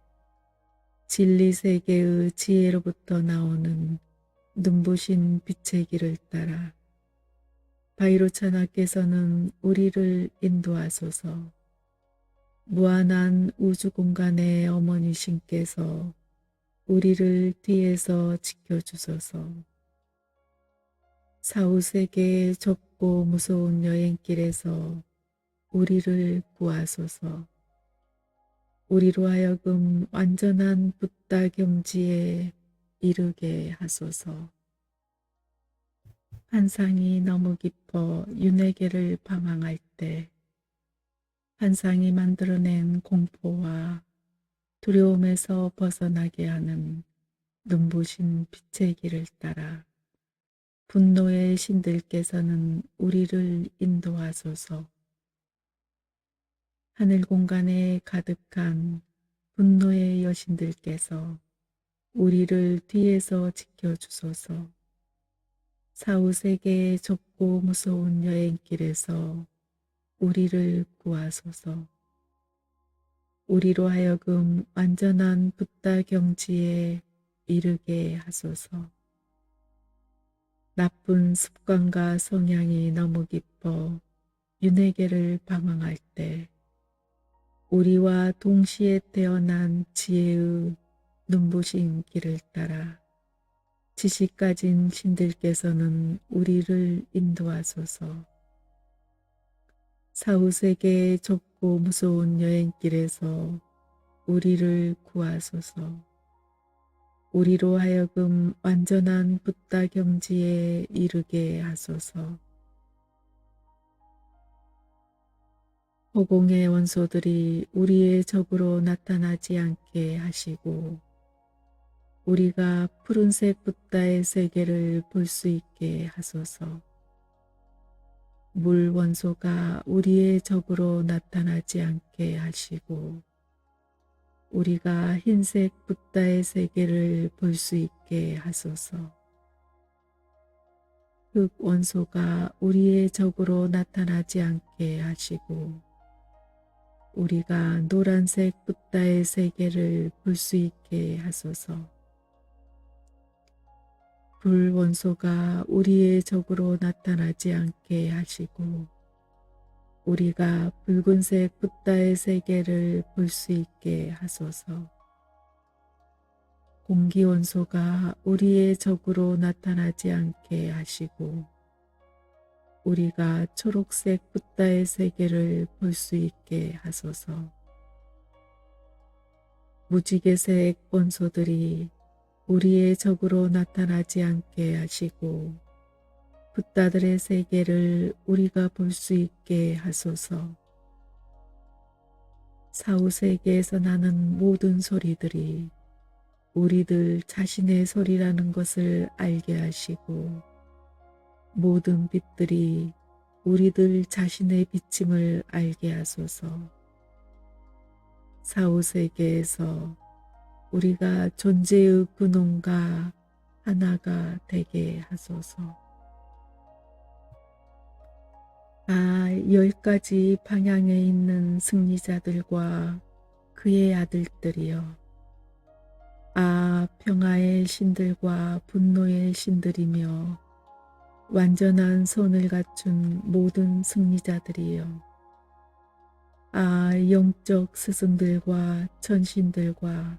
진리세계의 지혜로부터 나오는 눈부신 빛의 길을 따라 바이로차나께서는 우리를 인도하소서. 무한한 우주 공간의 어머니신께서 우리를 뒤에서 지켜주소서. 사후세계의 좁고 무서운 여행길에서 우리를 구하소서. 우리로 하여금 완전한 붓다 경지에 이르게 하소서. 환상이 너무 깊어 윤회계를 방황할 때 환상이 만들어낸 공포와 두려움에서 벗어나게 하는 눈부신 빛의 길을 따라 분노의 신들께서는 우리를 인도하소서. 하늘 공간에 가득한 분노의 여신들께서 우리를 뒤에서 지켜주소서. 사후세계의 좁고 무서운 여행길에서 우리를 구하소서. 우리로 하여금 완전한 붓다 경지에 이르게 하소서. 나쁜 습관과 성향이 너무 깊어 윤회계를 방황할 때 우리와 동시에 태어난 지혜의 눈부신 길을 따라 지식 가진 신들께서는 우리를 인도하소서. 사후세계의 좁고 무서운 여행길에서 우리를 구하소서. 우리로 하여금 완전한 붓다 경지에 이르게 하소서. 허공의 원소들이 우리의 적으로 나타나지 않게 하시고 우리가 푸른색 붓다의 세계를 볼 수 있게 하소서. 물 원소가 우리의 적으로 나타나지 않게 하시고 우리가 흰색 붓다의 세계를 볼 수 있게 하소서. 흙 원소가 우리의 적으로 나타나지 않게 하시고 우리가 노란색 붓다의 세계를 볼 수 있게 하소서. 불 원소가 우리의 적으로 나타나지 않게 하시고 우리가 붉은색 붓다의 세계를 볼 수 있게 하소서. 공기 원소가 우리의 적으로 나타나지 않게 하시고 우리가 초록색 붓다의 세계를 볼 수 있게 하소서. 무지개색 원소들이 우리의 적으로 나타나지 않게 하시고 붓다들의 세계를 우리가 볼 수 있게 하소서. 사후세계에서 나는 모든 소리들이 우리들 자신의 소리라는 것을 알게 하시고 모든 빛들이 우리들 자신의 비침을 알게 하소서. 사후세계에서 우리가 존재의 근원과 하나가 되게 하소서. 10가지 방향에 있는 승리자들과 그의 아들들이여. 평화의 신들과 분노의 신들이며 완전한 손을 갖춘 모든 승리자들이여. 아, 영적 스승들과 천신들과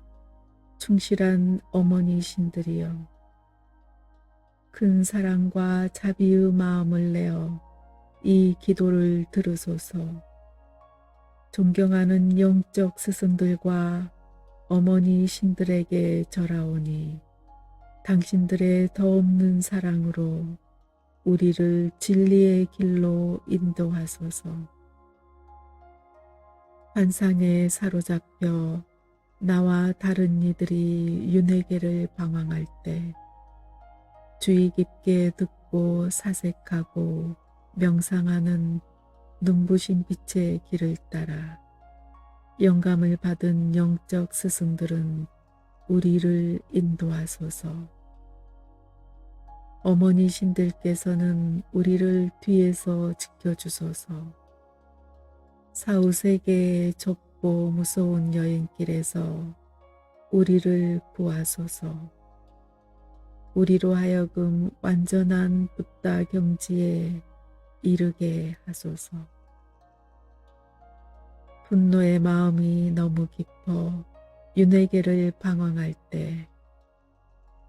충실한 어머니 신들이여. 큰 사랑과 자비의 마음을 내어 이 기도를 들으소서. 존경하는 영적 스승들과 어머니 신들에게 절하오니 당신들의 더없는 사랑으로 우리를 진리의 길로 인도하소서. 환상에 사로잡혀 나와 다른 이들이 윤회계를 방황할 때 주의 깊게 듣고 사색하고 명상하는 눈부신 빛의 길을 따라 영감을 받은 영적 스승들은 우리를 인도하소서. 어머니 신들께서는 우리를 뒤에서 지켜주소서. 사후세계의 좁고 무서운 여행길에서 우리를 구하소서. 우리로 하여금 완전한 붓다 경지에 이르게 하소서. 분노의 마음이 너무 깊어 윤회계를 방황할 때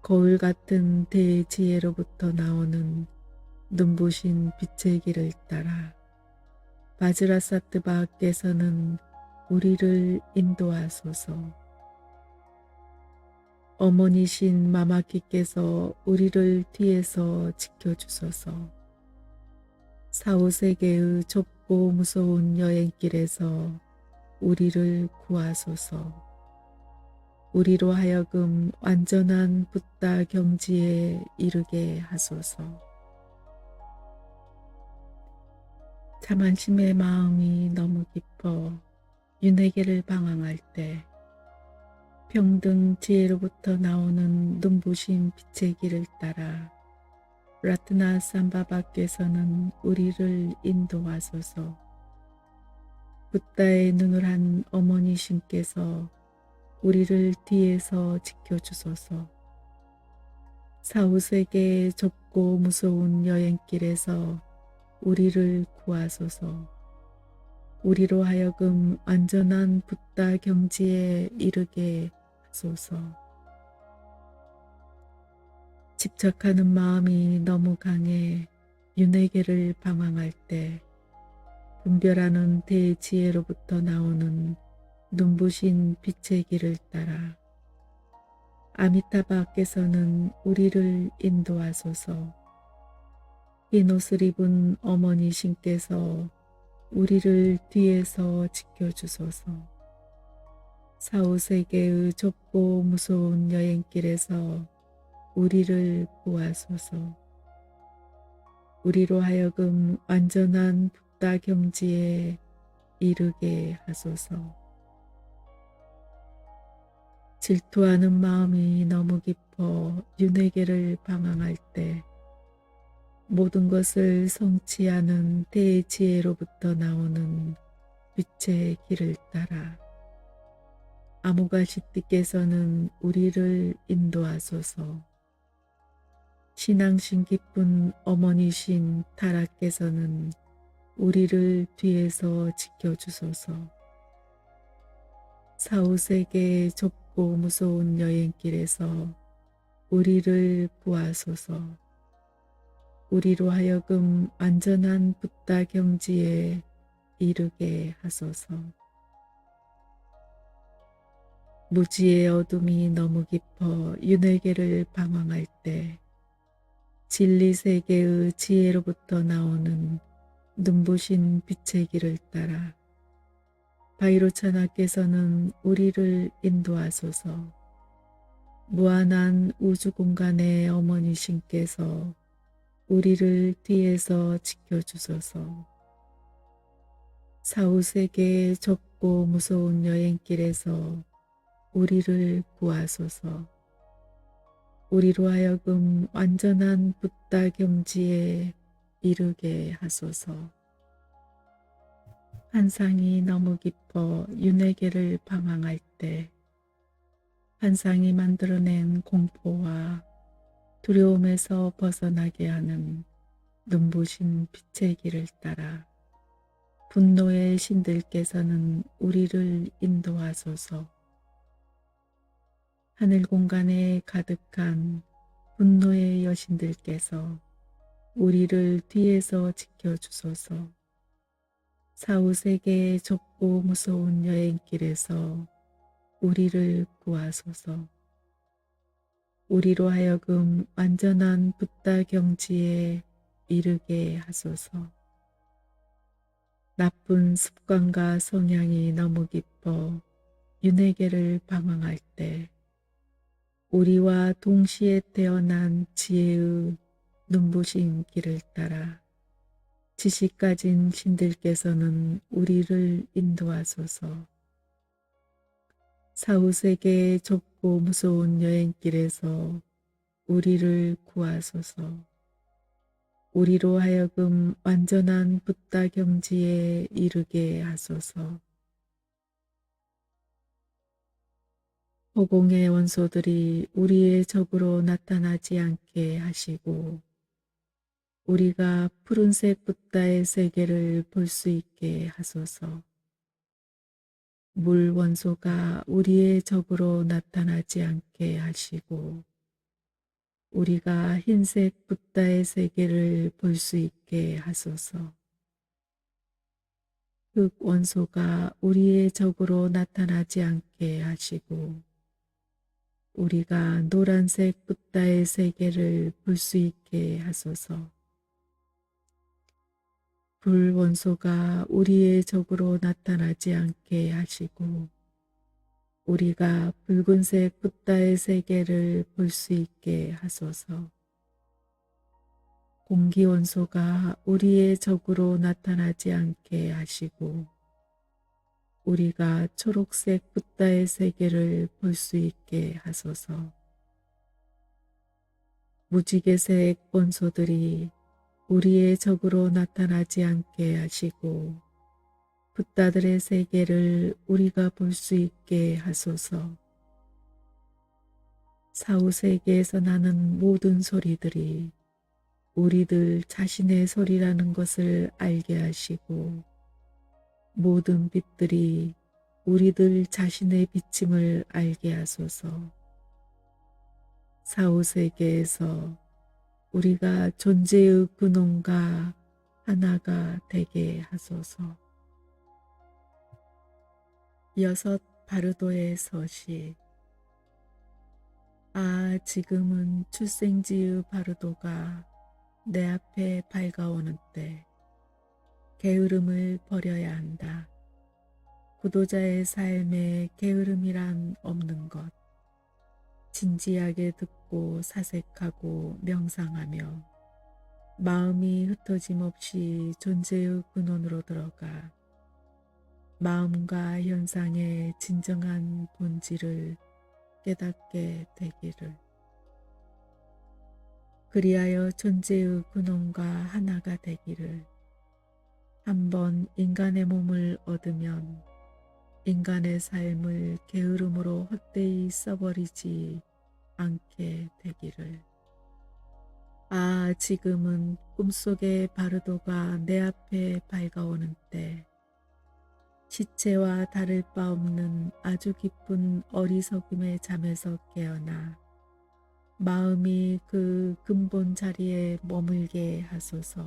거울 같은 대지혜로부터 나오는 눈부신 빛의 길을 따라 바즈라사트바께서는 우리를 인도하소서. 어머니신 마마키께서 우리를 뒤에서 지켜주소서. 사후세계의 좁고 무서운 여행길에서 우리를 구하소서. 우리로 하여금 완전한 붓다 경지에 이르게 하소서. 자만심의 마음이 너무 깊어 윤회계를 방황할 때 평등 지혜로부터 나오는 눈부신 빛의 길을 따라 라트나 삼바바께서는 우리를 인도하소서. 붓다의 눈을 한 어머니 신께서 우리를 뒤에서 지켜주소서. 사후세계의 좁고 무서운 여행길에서 우리를 구하소서. 우리로 하여금 완전한 붓다 경지에 이르게 하소서. 집착하는 마음이 너무 강해 윤회계를 방황할 때 분별하는 대지혜로부터 나오는 눈부신 빛의 길을 따라 아미타바께서는 우리를 인도하소서. 흰 옷을 입은 어머니 신께서 우리를 뒤에서 지켜주소서. 사후세계의 좁고 무서운 여행길에서 우리를 구하소서. 우리로 하여금 완전한 붓다 경지에 이르게 하소서. 질투하는 마음이 너무 깊어 윤회계를 방황할 때 모든 것을 성취하는 대지혜로부터 나오는 빛의 길을 따라 아무가시띠께서는 우리를 인도하소서. 신앙심 깊은 어머니신 타라께서는 우리를 뒤에서 지켜주소서. 사후세계의 좁고 무서운 여행길에서 우리를 구하소서. 우리로 하여금 완전한 붓다 경지에 이르게 하소서. 무지의 어둠이 너무 깊어 윤회계를 방황할 때 진리세계의 지혜로부터 나오는 눈부신 빛의 길을 따라 바이로차나께서는 우리를 인도하소서. 무한한 우주공간의 어머니신께서 우리를 뒤에서 지켜주소서. 사후세계의 좁고 무서운 여행길에서 우리를 구하소서. 우리로 하여금 완전한 붓다 경지에 이르게 하소서. 환상이 너무 깊어 윤회계를 방황할 때 환상이 만들어낸 공포와 두려움에서 벗어나게 하는 눈부신 빛의 길을 따라 분노의 신들께서는 우리를 인도하소서. 하늘 공간에 가득한 분노의 여신들께서 우리를 뒤에서 지켜주소서. 사후세계의 좁고 무서운 여행길에서 우리를 구하소서. 우리로 하여금 완전한 붓다 경지에 이르게 하소서. 나쁜 습관과 성향이 너무 깊어 윤회계를 방황할 때 우리와 동시에 태어난 지혜의 눈부신 길을 따라 지식 가진 신들께서는 우리를 인도하소서. 사후세계의 좁고 무서운 여행길에서 우리를 구하소서. 우리로 하여금 완전한 붓다 경지에 이르게 하소서. 허공의 원소들이 우리의 적으로 나타나지 않게 하시고 우리가 푸른색 붓다의 세계를 볼 수 있게 하소서. 물 원소가 우리의 적으로 나타나지 않게 하시고 우리가 흰색 붓다의 세계를 볼 수 있게 하소서. 흙 원소가 우리의 적으로 나타나지 않게 하시고 우리가 노란색 붓다의 세계를 볼 수 있게 하소서. 불 원소가 우리의 적으로 나타나지 않게 하시고 우리가 붉은색 붓다의 세계를 볼 수 있게 하소서. 공기 원소가 우리의 적으로 나타나지 않게 하시고 우리가 초록색 붓다의 세계를 볼 수 있게 하소서. 무지개색 원소들이 우리의 적으로 나타나지 않게 하시고 붓다들의 세계를 우리가 볼 수 있게 하소서. 사후세계에서 나는 모든 소리들이 우리들 자신의 소리라는 것을 알게 하시고 모든 빛들이 우리들 자신의 비침을 알게 하소서. 사후세계에서 우리가 존재의 근원과 하나가 되게 하소서. 여섯 바르도의 서시. 아, 지금은 출생지의 바르도가 내 앞에 밝아오는 때 게으름을 버려야 한다. 구도자의 삶에 게으름이란 없는 것. 진지하게 듣고 사색하고 명상하며 마음이 흩어짐 없이 존재의 근원으로 들어가 마음과 현상의 진정한 본질을 깨닫게 되기를. 그리하여 존재의 근원과 하나가 되기를. 한번 인간의 몸을 얻으면 인간의 삶을 게으름으로 헛되이 써버리지 않게 되기를. 아, 지금은 꿈속의 바르도가 내 앞에 밝아오는 때 시체와 다를 바 없는 아주 깊은 어리석음의 잠에서 깨어나 마음이 그 근본 자리에 머물게 하소서.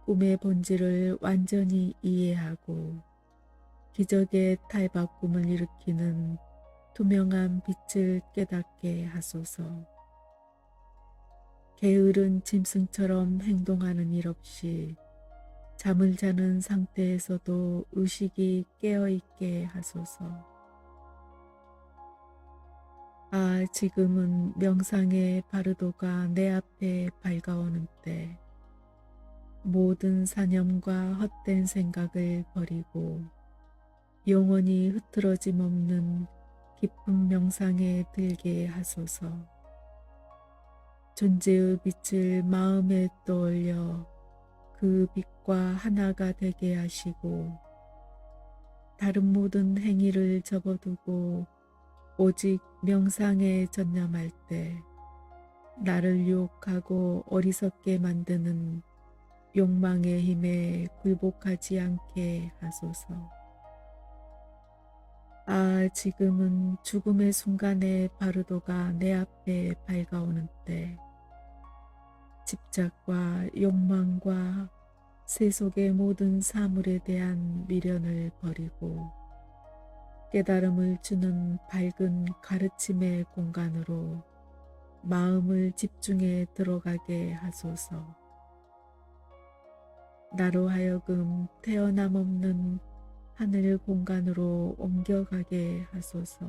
꿈의 본질을 완전히 이해하고 기적의 탈바꿈을 일으키는 투명한 빛을 깨닫게 하소서. 게으른 짐승처럼 행동하는 일 없이 잠을 자는 상태에서도 의식이 깨어있게 하소서. 아, 지금은 명상의 바르도가 내 앞에 밝아오는 때 모든 사념과 헛된 생각을 버리고 영원히 흐트러짐 없는 깊은 명상에 들게 하소서. 존재의 빛을 마음에 떠올려 그 빛과 하나가 되게 하시고 다른 모든 행위를 접어두고 오직 명상에 전념할 때 나를 유혹하고 어리석게 만드는 욕망의 힘에 굴복하지 않게 하소서. 지금은 죽음의 순간에 바르도가 내 앞에 밝아오는 때, 집착과 욕망과 세속의 모든 사물에 대한 미련을 버리고 깨달음을 주는 밝은 가르침의 공간으로 마음을 집중해 들어가게 하소서. 나로 하여금 태어남 없는 하늘 공간으로 옮겨가게 하소서.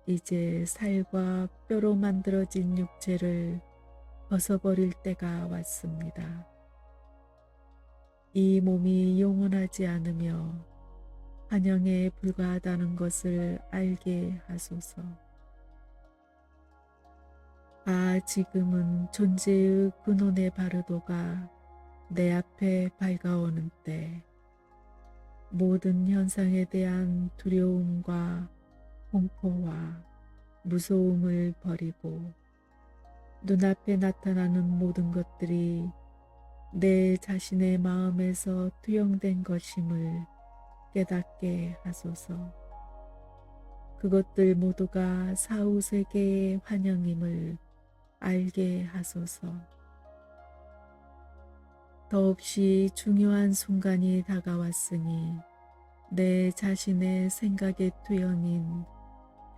이제 살과 뼈로 만들어진 육체를 벗어버릴 때가 왔습니다. 이 몸이 영원하지 않으며 환영에 불과하다는 것을 알게 하소서. 지금은 존재의 근원의 바르도가 내 앞에 밝아오는 때, 모든 현상에 대한 두려움과 공포와 무서움을 버리고 눈앞에 나타나는 모든 것들이 내 자신의 마음에서 투영된 것임을 깨닫게 하소서. 그것들 모두가 사후세계의 환영임을 알게 하소서. 더없이 중요한 순간이 다가왔으니 내 자신의 생각의 투영인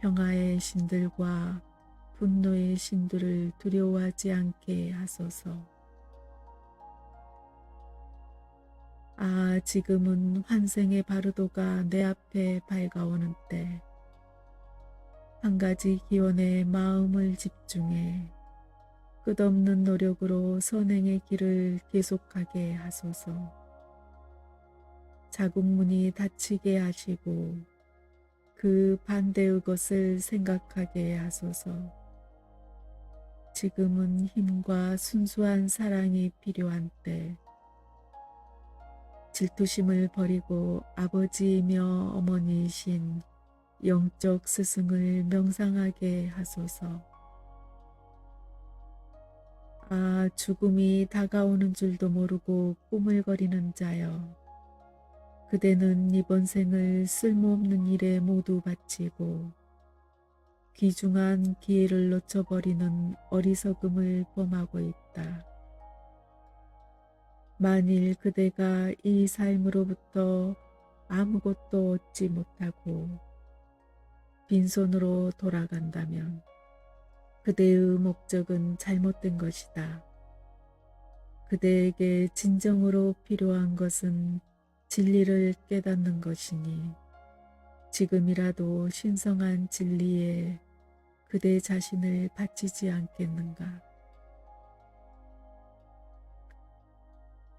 평화의 신들과 분노의 신들을 두려워하지 않게 하소서. 지금은 환생의 바르도가 내 앞에 밝아오는 때, 한 가지 기원에 마음을 집중해 끝없는 노력으로 선행의 길을 계속하게 하소서. 자국문이 닫히게 하시고 그 반대의 것을 생각하게 하소서. 지금은 힘과 순수한 사랑이 필요한 때, 질투심을 버리고 아버지이며 어머니이신 영적 스승을 명상하게 하소서. 죽음이 다가오는 줄도 모르고 꾸물거리는 자여, 그대는 이번 생을 쓸모없는 일에 모두 바치고 귀중한 기회를 놓쳐버리는 어리석음을 범하고 있다. 만일 그대가 이 삶으로부터 아무것도 얻지 못하고 빈손으로 돌아간다면 그대의 목적은 잘못된 것이다. 그대에게 진정으로 필요한 것은 진리를 깨닫는 것이니 지금이라도 신성한 진리에 그대 자신을 바치지 않겠는가.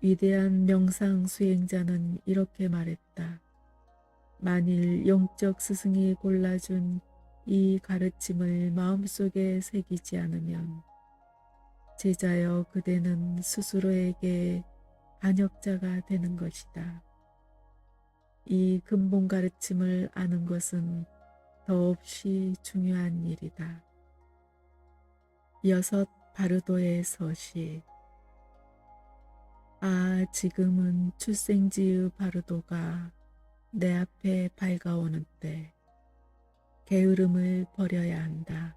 위대한 명상 수행자는 이렇게 말했다. 만일 영적 스승이 골라준 이 가르침을 마음속에 새기지 않으면 제자여 그대는 스스로에게 반역자가 되는 것이다. 이 근본 가르침을 아는 것은 더없이 중요한 일이다. 6. 바르도의 서시. 지금은 출생지의 바르도가 내 앞에 밝아오는 때, 게으름을 버려야 한다.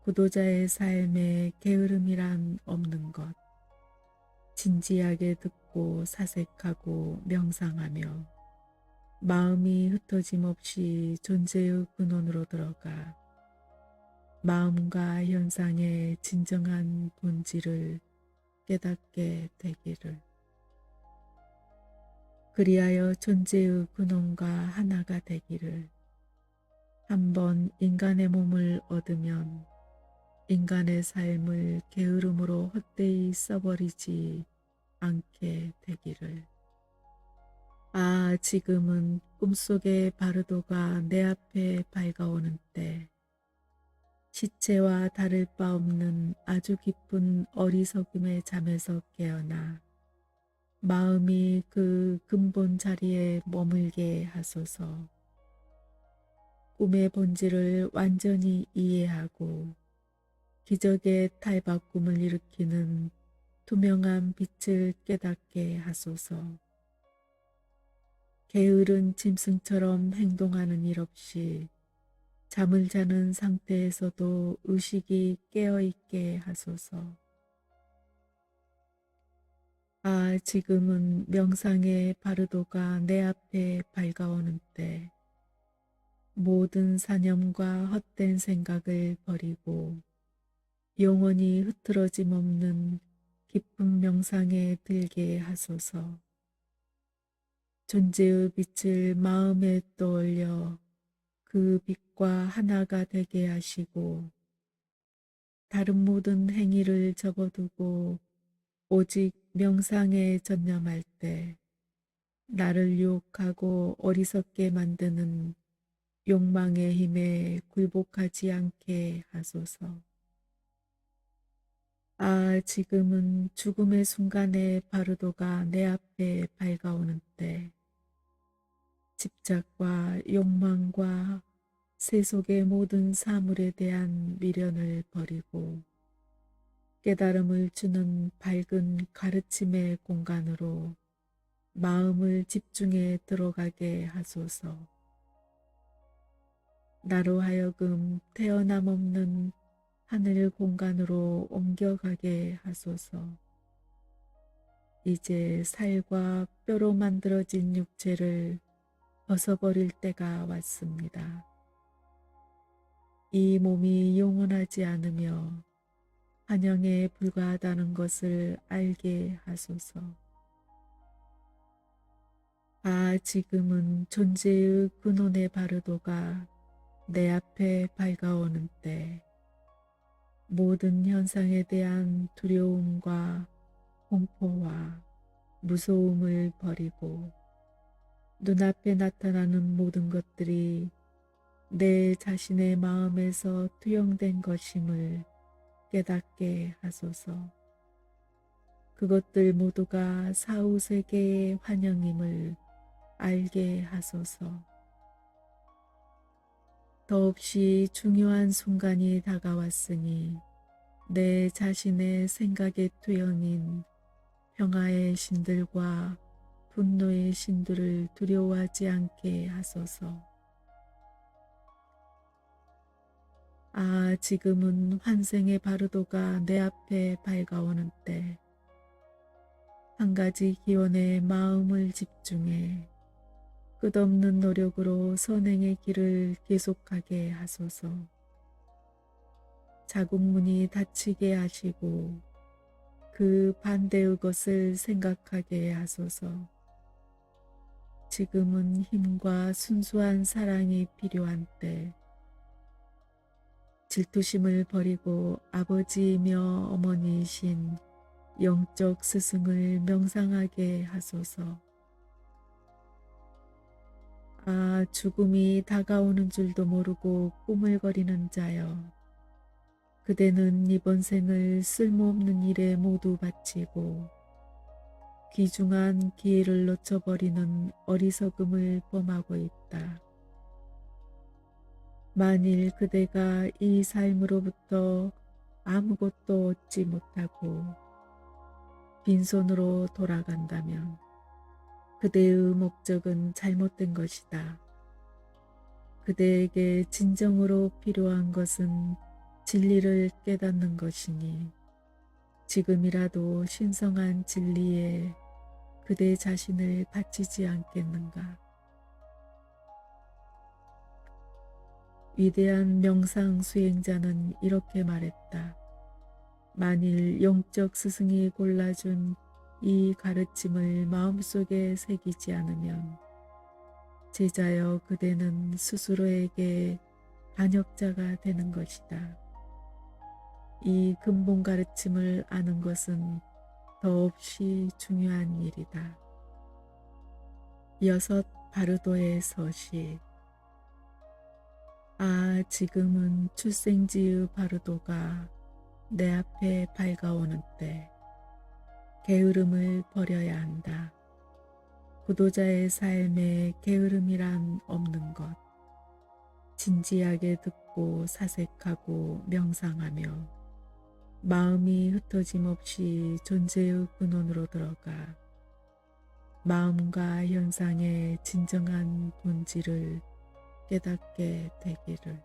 구도자의 삶에 게으름이란 없는 것. 진지하게 듣고 사색하고 명상하며 마음이 흩어짐 없이 존재의 근원으로 들어가 마음과 현상의 진정한 본질을 깨닫게 되기를. 그리하여 존재의 근원과 하나가 되기를. 한번 인간의 몸을 얻으면 인간의 삶을 게으름으로 헛되이 써버리지 않게 되기를. 지금은 꿈속의 바르도가 내 앞에 밝아오는 때, 시체와 다를 바 없는 아주 깊은 어리석음의 잠에서 깨어나 마음이 그 근본 자리에 머물게 하소서. 꿈의 본질을 완전히 이해하고 기적의 탈바꿈을 일으키는 투명한 빛을 깨닫게 하소서. 게으른 짐승처럼 행동하는 일 없이 잠을 자는 상태에서도 의식이 깨어있게 하소서. 지금은 명상의 바르도가 내 앞에 밝아오는 때 모든 사념과 헛된 생각을 버리고 영원히 흐트러짐 없는 깊은 명상에 들게 하소서. 존재의 빛을 마음에 떠올려 그 빛과 하나가 되게 하시고 다른 모든 행위를 접어두고 오직 명상에 전념할 때 나를 유혹하고 어리석게 만드는 욕망의 힘에 굴복하지 않게 하소서. 지금은 죽음의 순간에 바르도가 내 앞에 밝아오는 때 집착과 욕망과 세속의 모든 사물에 대한 미련을 버리고 깨달음을 주는 밝은 가르침의 공간으로 마음을 집중해 들어가게 하소서. 나로 하여금 태어남 없는 하늘 공간으로 옮겨가게 하소서. 이제 살과 뼈로 만들어진 육체를 벗어버릴 때가 왔습니다. 이 몸이 영원하지 않으며 한영에 불과하다는 것을 알게 하소서. 지금은 존재의 근원의 바르도가 내 앞에 밝아오는 때 모든 현상에 대한 두려움과 공포와 무서움을 버리고 눈앞에 나타나는 모든 것들이 내 자신의 마음에서 투영된 것임을 깨닫게 하소서. 그것들 모두가 사후세계의 환영임을 알게 하소서. 더없이 중요한 순간이 다가왔으니 내 자신의 생각의 투영인 평화의 신들과 분노의 신들을 두려워하지 않게 하소서. 지금은 환생의 바르도가 내 앞에 밝아오는 때 한 가지 기원에 마음을 집중해 끝없는 노력으로 선행의 길을 계속하게 하소서. 자국문이 닫히게 하시고 그 반대의 것을 생각하게 하소서. 지금은 힘과 순수한 사랑이 필요한 때 질투심을 버리고 아버지이며 어머니이신 영적 스승을 명상하게 하소서. 죽음이 다가오는 줄도 모르고 꾸물거리는 자여, 그대는 이번 생을 쓸모없는 일에 모두 바치고 귀중한 기회를 놓쳐버리는 어리석음을 범하고 있다. 만일 그대가 이 삶으로부터 아무것도 얻지 못하고 빈손으로 돌아간다면 그대의 목적은 잘못된 것이다. 그대에게 진정으로 필요한 것은 진리를 깨닫는 것이니 지금이라도 신성한 진리에 그대 자신을 바치지 않겠는가. 위대한 명상 수행자는 이렇게 말했다. 만일 영적 스승이 골라준 이 가르침을 마음속에 새기지 않으면 제자여 그대는 스스로에게 반역자가 되는 것이다. 이 근본 가르침을 아는 것은 더없이 중요한 일이다. 6. 바르도의 서식. 지금은 출생지의 바르도가 내 앞에 밝아오는 때 게으름을 버려야 한다. 구도자의 삶에 게으름이란 없는 것. 진지하게 듣고 사색하고 명상하며 마음이 흩어짐 없이 존재의 근원으로 들어가 마음과 현상의 진정한 본질을 깨닫게 되기를.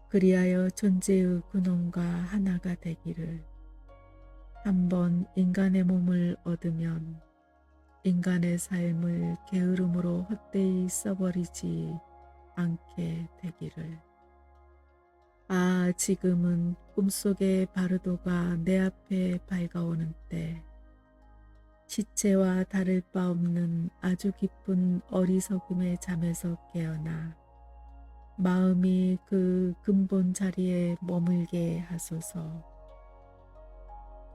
그리하여 존재의 근원과 하나가 되기를. 한번 인간의 몸을 얻으면 인간의 삶을 게으름으로 헛되이 써버리지 않게 되기를. 아, 지금은 꿈속의 바르도가 내 앞에 밝아오는 때, 시체와 다를 바 없는 아주 깊은 어리석음의 잠에서 깨어나 마음이 그 근본 자리에 머물게 하소서.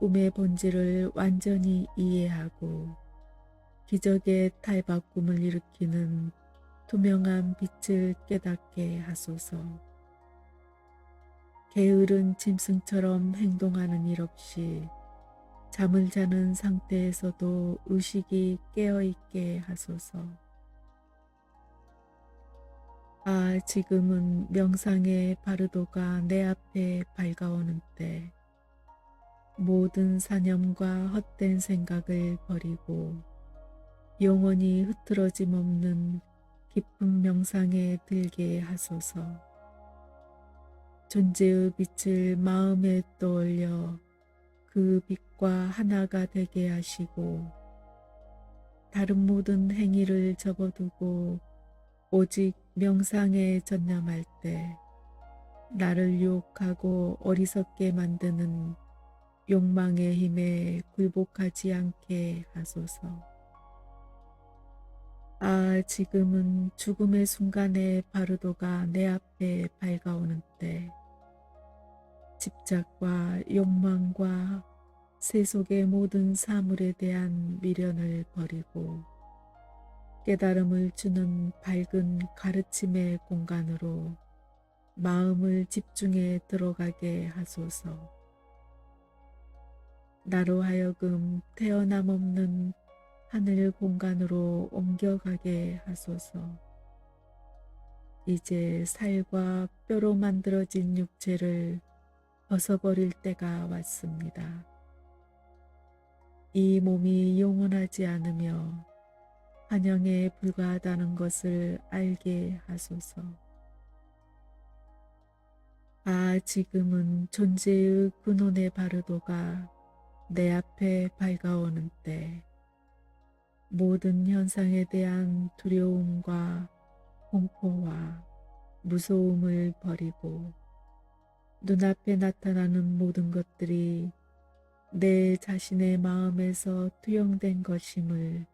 꿈의 본질을 완전히 이해하고 기적의 탈바꿈을 일으키는 투명한 빛을 깨닫게 하소서. 게으른 짐승처럼 행동하는 일 없이 잠을 자는 상태에서도 의식이 깨어있게 하소서. 아, 지금은 명상의 바르도가 내 앞에 밝아오는 때 모든 사념과 헛된 생각을 버리고 영원히 흐트러짐 없는 깊은 명상에 들게 하소서. 존재의 빛을 마음에 떠올려 그 빛과 하나가 되게 하시고 다른 모든 행위를 접어두고 오직 명상에 전념할 때 나를 유혹하고 어리석게 만드는 욕망의 힘에 굴복하지 않게 하소서. 아, 지금은 죽음의 순간에 바르도가 내 앞에 밝아오는 때 집착과 욕망과 세속의 모든 사물에 대한 미련을 버리고 깨달음을 주는 밝은 가르침의 공간으로 마음을 집중해 들어가게 하소서. 나로 하여금 태어남 없는 하늘 공간으로 옮겨가게 하소서. 이제 살과 뼈로 만들어진 육체를 벗어버릴 때가 왔습니다. 이 몸이 영원하지 않으며 환영에 불과하다는 것을 알게 하소서. 아, 지금은 존재의 근원의 바르도가 내 앞에 밝아오는 때 모든 현상에 대한 두려움과 공포와 무서움을 버리고 눈앞에 나타나는 모든 것들이 내 자신의 마음에서 투영된 것임을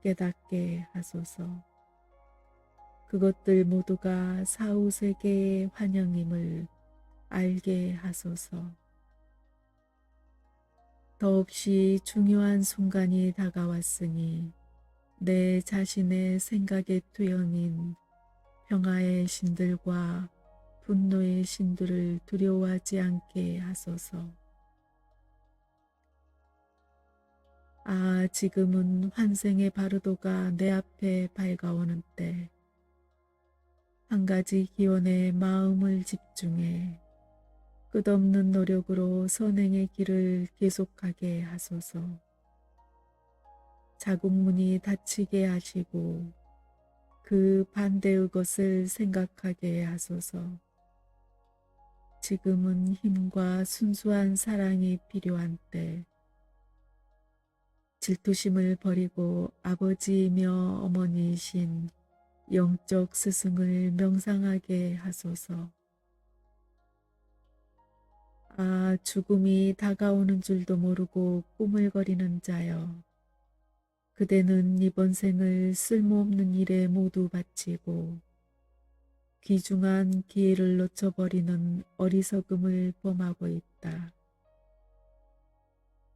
깨닫게 하소서. 그것들 모두가 사후세계의 환영임을 알게 하소서. 더없이 중요한 순간이 다가왔으니 내 자신의 생각의 투영인 평화의 신들과 분노의 신들을 두려워하지 않게 하소서. 아, 지금은 환생의 바르도가 내 앞에 밝아오는 때 한 가지 기원에 마음을 집중해 끝없는 노력으로 선행의 길을 계속하게 하소서. 자국문이 닫히게 하시고 그 반대의 것을 생각하게 하소서. 지금은 힘과 순수한 사랑이 필요한 때 질투심을 버리고 아버지이며 어머니이신 영적 스승을 명상하게 하소서. 아, 죽음이 다가오는 줄도 모르고 꾸물거리는 자여, 그대는 이번 생을 쓸모없는 일에 모두 바치고 귀중한 기회를 놓쳐버리는 어리석음을 범하고 있다.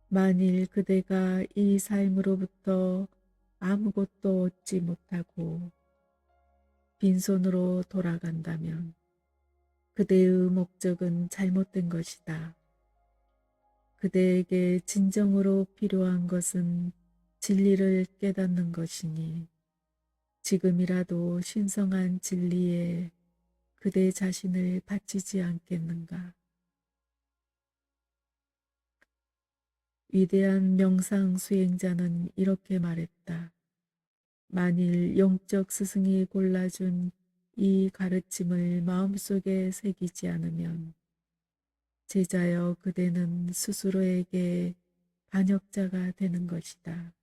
만일 그대가 이 삶으로부터 아무것도 얻지 못하고 빈손으로 돌아간다면 그대의 목적은 잘못된 것이다. 그대에게 진정으로 필요한 것은 진리를 깨닫는 것이니 지금이라도 신성한 진리에 그대 자신을 바치지 않겠는가. 위대한 명상 수행자는 이렇게 말했다. 만일 영적 스승이 골라준 이 가르침을 마음속에 새기지 않으면 제자여 그대는 스스로에게 반역자가 되는 것이다.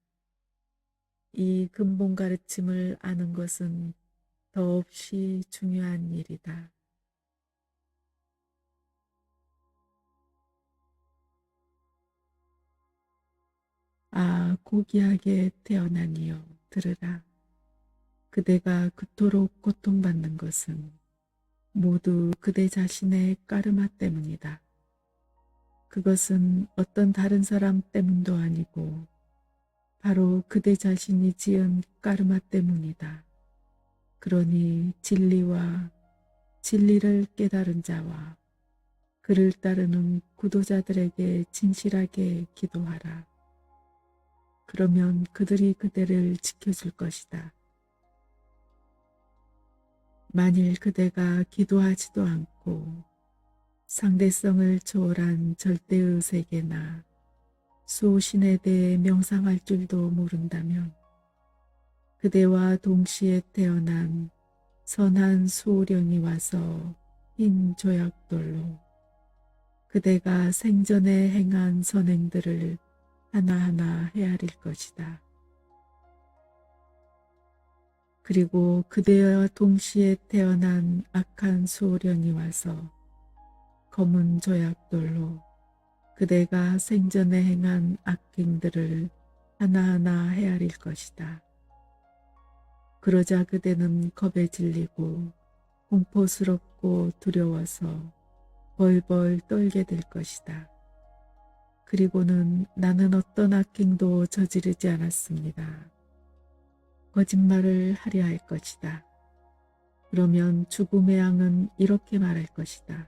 이 근본 가르침을 아는 것은 더없이 중요한 일이다. 아, 고귀하게 태어나니여 들으라. 그대가 그토록 고통받는 것은 모두 그대 자신의 까르마 때문이다. 그것은 어떤 다른 사람 때문도 아니고 바로 그대 자신이 지은 까르마 때문이다. 그러니 진리와 진리를 깨달은 자와 그를 따르는 구도자들에게 진실하게 기도하라. 그러면 그들이 그대를 지켜줄 것이다. 만일 그대가 기도하지도 않고 상대성을 초월한 절대의 세계나 수호신에 대해 명상할 줄도 모른다면 그대와 동시에 태어난 선한 수호령이 와서 흰 조약돌로 그대가 생전에 행한 선행들을 하나하나 헤아릴 것이다. 그리고 그대와 동시에 태어난 악한 수호령이 와서 검은 조약돌로 그대가 생전에 행한 악행들을 하나하나 헤아릴 것이다. 그러자 그대는 겁에 질리고 공포스럽고 두려워서 벌벌 떨게 될 것이다. 그리고는 나는 어떤 악행도 저지르지 않았습니다. 거짓말을 하려 할 것이다. 그러면 죽음의 양은 이렇게 말할 것이다.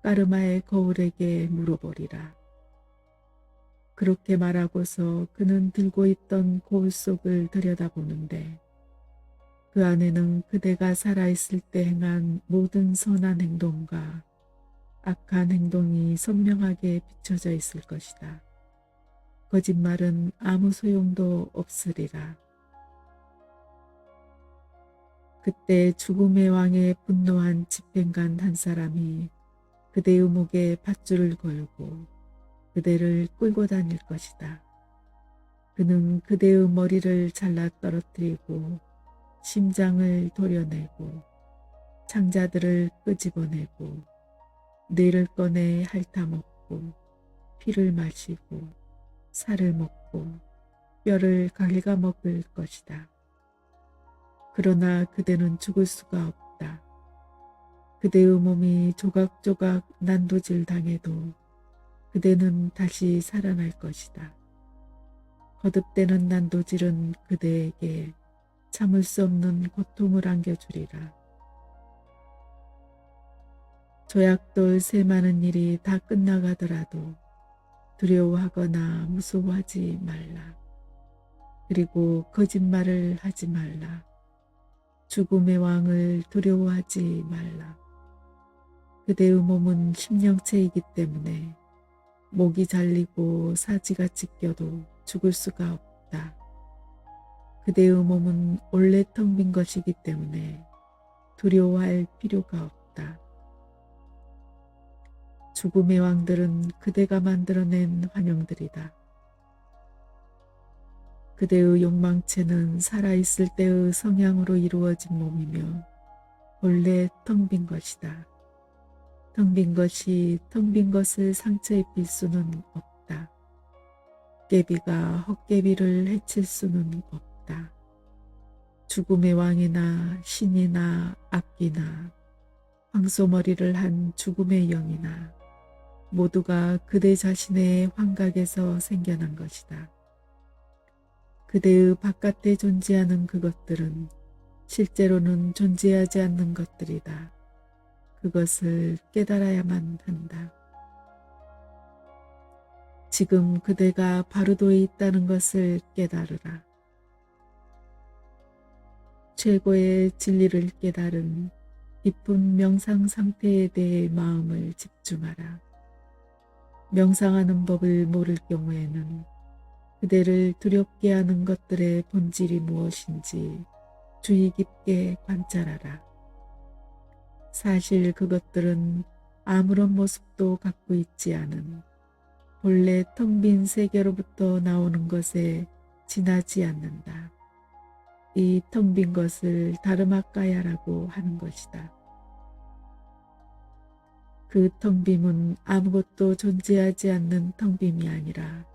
까르마의 거울에게 물어보리라. 그렇게 말하고서 그는 들고 있던 거울 속을 들여다보는데 그 안에는 그대가 살아있을 때 행한 모든 선한 행동과 악한 행동이 선명하게 비춰져 있을 것이다. 거짓말은 아무 소용도 없으리라. 그때 죽음의 왕에 분노한 집행관 한 사람이 그대의 목에 밧줄을 걸고 그대를 끌고 다닐 것이다. 그는 그대의 머리를 잘라 떨어뜨리고 심장을 도려내고 창자들을 끄집어내고 뇌를 꺼내 핥아먹고 피를 마시고 살을 먹고 뼈를 갉아먹을 것이다. 그러나 그대는 죽을 수가 없다. 그대의 몸이 조각조각 난도질 당해도 그대는 다시 살아날 것이다. 거듭되는 난도질은 그대에게 참을 수 없는 고통을 안겨주리라. 조약돌 새 많은 일이 다 끝나가더라도 두려워하거나 무서워하지 말라. 그리고 거짓말을 하지 말라. 죽음의 왕을 두려워하지 말라. 그대의 몸은 심령체이기 때문에 목이 잘리고 사지가 찢겨도 죽을 수가 없다. 그대의 몸은 원래 텅 빈 것이기 때문에 두려워할 필요가 없다. 죽음의 왕들은 그대가 만들어낸 환영들이다. 그대의 욕망체는 살아있을 때의 성향으로 이루어진 몸이며 원래 텅 빈 것이다. 텅 빈 것이 텅 빈 것을 상처 입힐 수는 없다. 깨비가 헛깨비를 해칠 수는 없다. 죽음의 왕이나 신이나 악기나 황소머리를 한 죽음의 영이나 모두가 그대 자신의 환각에서 생겨난 것이다. 그대의 바깥에 존재하는 그것들은 실제로는 존재하지 않는 것들이다. 그것을 깨달아야만 한다. 지금 그대가 바르도에 있다는 것을 깨달으라. 최고의 진리를 깨달은 깊은 명상 상태에 대해 마음을 집중하라. 명상하는 법을 모를 경우에는 그대를 두렵게 하는 것들의 본질이 무엇인지 주의 깊게 관찰하라. 사실 그것들은 아무런 모습도 갖고 있지 않은 본래 텅 빈 세계로부터 나오는 것에 지나지 않는다. 이 텅 빈 것을 다르마까야라고 하는 것이다. 그 텅 빔은 아무것도 존재하지 않는 텅 빔이 아니라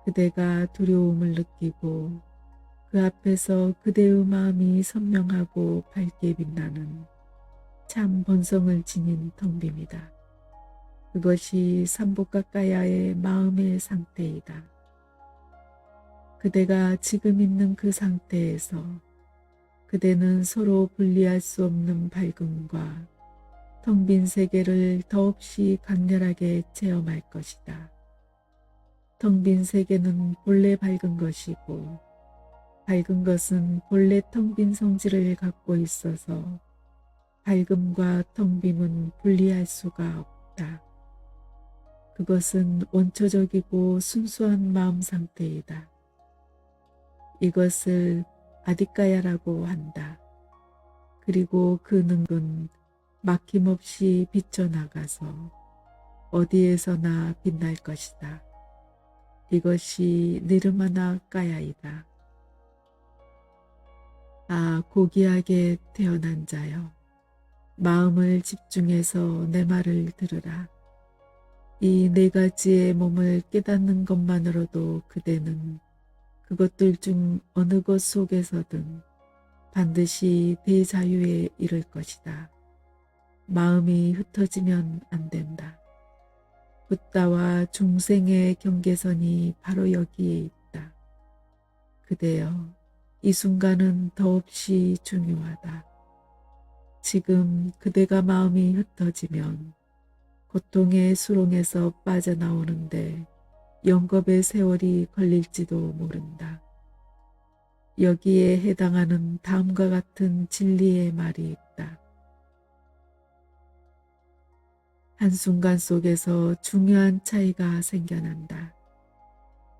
그대가 두려움을 느끼고 그 앞에서 그대의 마음이 선명하고 밝게 빛나는 참 본성을 지닌 텅 빔이다. 그것이 삼보까까야의 마음의 상태이다. 그대가 지금 있는 그 상태에서 그대는 서로 분리할 수 없는 밝음과 텅 빈 세계를 더없이 강렬하게 체험할 것이다. 텅 빈 세계는 본래 밝은 것이고 밝은 것은 본래 텅 빈 성질을 갖고 있어서 밝음과 텅 빔은 분리할 수가 없다. 그것은 원초적이고 순수한 마음 상태이다. 이것을 아디까야라고 한다. 그리고 그 능은 막힘없이 비쳐나가서 어디에서나 빛날 것이다. 이것이 니르마나 까야이다. 아, 고귀하게 태어난 자여, 마음을 집중해서 내 말을 들으라. 이 네 가지의 몸을 깨닫는 것만으로도 그대는 그것들 중 어느 것 속에서든 반드시 대자유에 이를 것이다. 마음이 흩어지면 안 된다. 붓다와 중생의 경계선이 바로 여기에 있다. 그대여, 이 순간은 더없이 중요하다. 지금 그대가 마음이 흩어지면 고통의 수렁에서 빠져나오는데 영겁의 세월이 걸릴지도 모른다. 여기에 해당하는 다음과 같은 진리의 말이 있다. 한순간 속에서 중요한 차이가 생겨난다.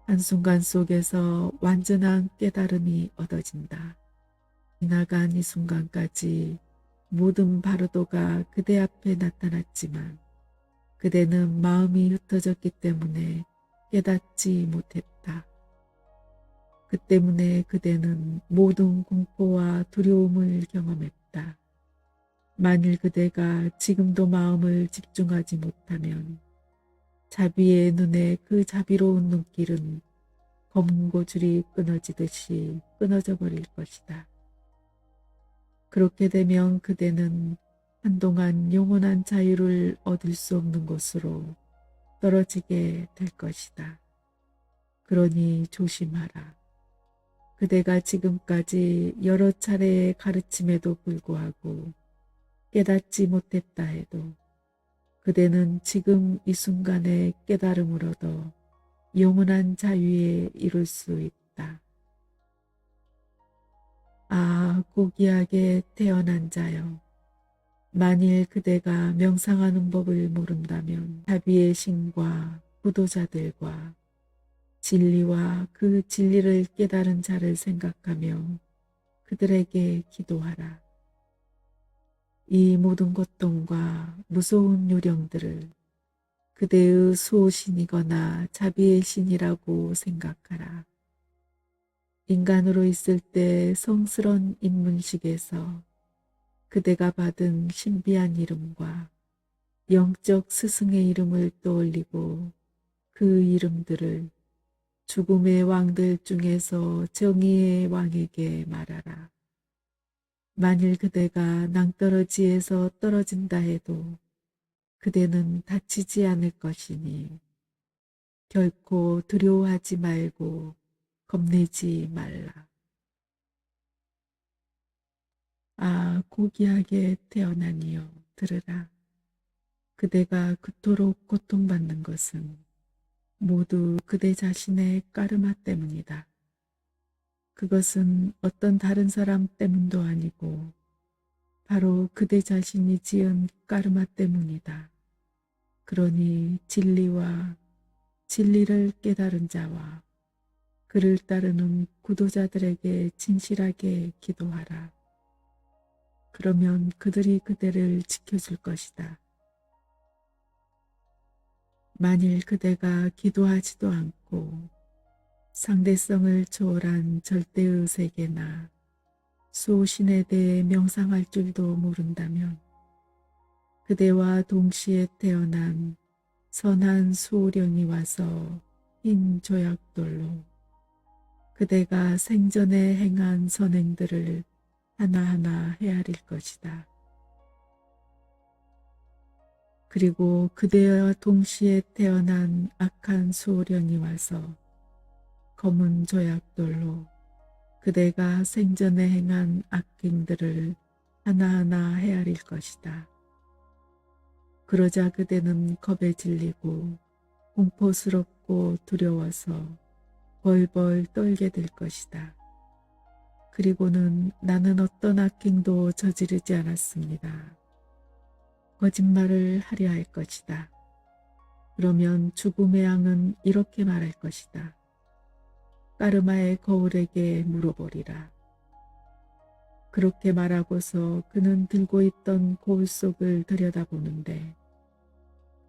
한순간 속에서 완전한 깨달음이 얻어진다. 지나간 이 순간까지 모든 바르도가 그대 앞에 나타났지만 그대는 마음이 흩어졌기 때문에 깨닫지 못했다. 그 때문에 그대는 모든 공포와 두려움을 경험했다. 만일 그대가 지금도 마음을 집중하지 못하면 자비의 눈에 그 자비로운 눈길은 검은 고줄이 끊어지듯이 끊어져 버릴 것이다. 그렇게 되면 그대는 한동안 영원한 자유를 얻을 수 없는 곳으로 떨어지게 될 것이다. 그러니 조심하라. 그대가 지금까지 여러 차례의 가르침에도 불구하고 깨닫지 못했다 해도 그대는 지금 이 순간의 깨달음을 얻어 영원한 자유에 이룰 수 있다. 아, 고귀하게 태어난 자여, 만일 그대가 명상하는 법을 모른다면 자비의 신과 구도자들과 진리와 그 진리를 깨달은 자를 생각하며 그들에게 기도하라. 이 모든 고통과 무서운 요령들을 그대의 수호신이거나 자비의 신이라고 생각하라. 인간으로 있을 때 성스런 인문식에서 그대가 받은 신비한 이름과 영적 스승의 이름을 떠올리고 그 이름들을 죽음의 왕들 중에서 정의의 왕에게 말하라. 만일 그대가 낭떠러지에서 떨어진다 해도 그대는 다치지 않을 것이니 결코 두려워하지 말고 겁내지 말라. 아, 고귀하게 태어나니여, 들으라. 그대가 그토록 고통받는 것은 모두 그대 자신의 까르마 때문이다. 그것은 어떤 다른 사람 때문도 아니고 바로 그대 자신이 지은 까르마 때문이다. 그러니 진리와 진리를 깨달은 자와 그를 따르는 구도자들에게 진실하게 기도하라. 그러면 그들이 그대를 지켜줄 것이다. 만일 그대가 기도하지도 않고 상대성을 초월한 절대의 세계나 수호신에 대해 명상할 줄도 모른다면 그대와 동시에 태어난 선한 수호령이 와서 흰 조약돌로 그대가 생전에 행한 선행들을 하나하나 헤아릴 것이다. 그리고 그대와 동시에 태어난 악한 수호령이 와서 검은 조약돌로 그대가 생전에 행한 악행들을 하나하나 헤아릴 것이다. 그러자 그대는 겁에 질리고 공포스럽고 두려워서 벌벌 떨게 될 것이다. 그리고는 나는 어떤 악행도 저지르지 않았습니다. 거짓말을 하려 할 것이다. 그러면 죽음의 양은 이렇게 말할 것이다. 까르마의 거울에게 물어보리라. 그렇게 말하고서 그는 들고 있던 거울 속을 들여다보는데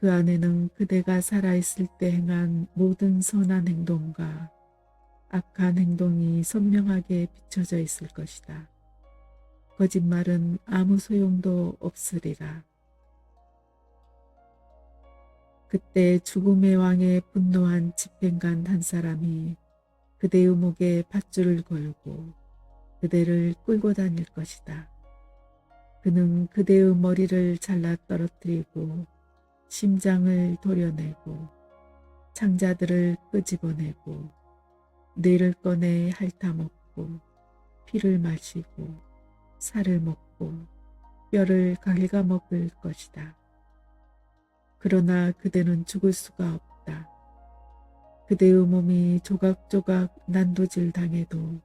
그 안에는 그대가 살아있을 때 행한 모든 선한 행동과 악한 행동이 선명하게 비춰져 있을 것이다. 거짓말은 아무 소용도 없으리라. 그때 죽음의 왕에 분노한 집행관 한 사람이 그대의 목에 밧줄을 걸고 그대를 끌고 다닐 것이다. 그는 그대의 머리를 잘라 떨어뜨리고 심장을 도려내고 창자들을 끄집어내고 뇌를 꺼내 핥아먹고 피를 마시고 살을 먹고 뼈를 갉아먹을 것이다. 그러나 그대는 죽을 수가 없다. 그대의 몸이 조각조각 난도질 당해도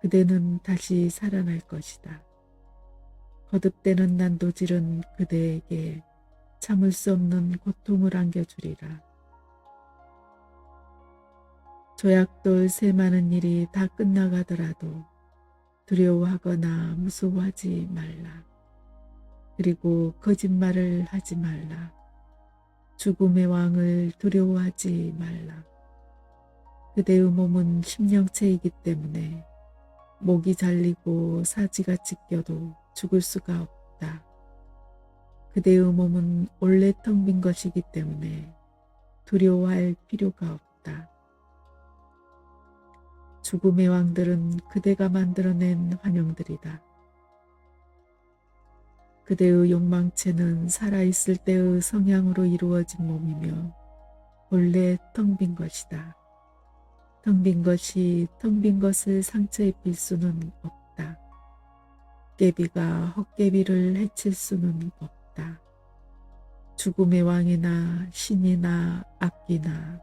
그대는 다시 살아날 것이다. 거듭되는 난도질은 그대에게 참을 수 없는 고통을 안겨주리라. 조약돌 새 많은 일이 다 끝나가더라도 두려워하거나 무서워하지 말라. 그리고 거짓말을 하지 말라. 죽음의 왕을 두려워하지 말라. 그대의 몸은 심령체이기 때문에 목이 잘리고 사지가 찢겨도 죽을 수가 없다. 그대의 몸은 원래 텅 빈 것이기 때문에 두려워할 필요가 없다. 죽음의 왕들은 그대가 만들어낸 환영들이다. 그대의 욕망체는 살아있을 때의 성향으로 이루어진 몸이며 본래 텅 빈 것이다. 텅 빈 것이 텅 빈 것을 상처 입힐 수는 없다. 깨비가 헛깨비를 해칠 수는 없다. 죽음의 왕이나 신이나 악기나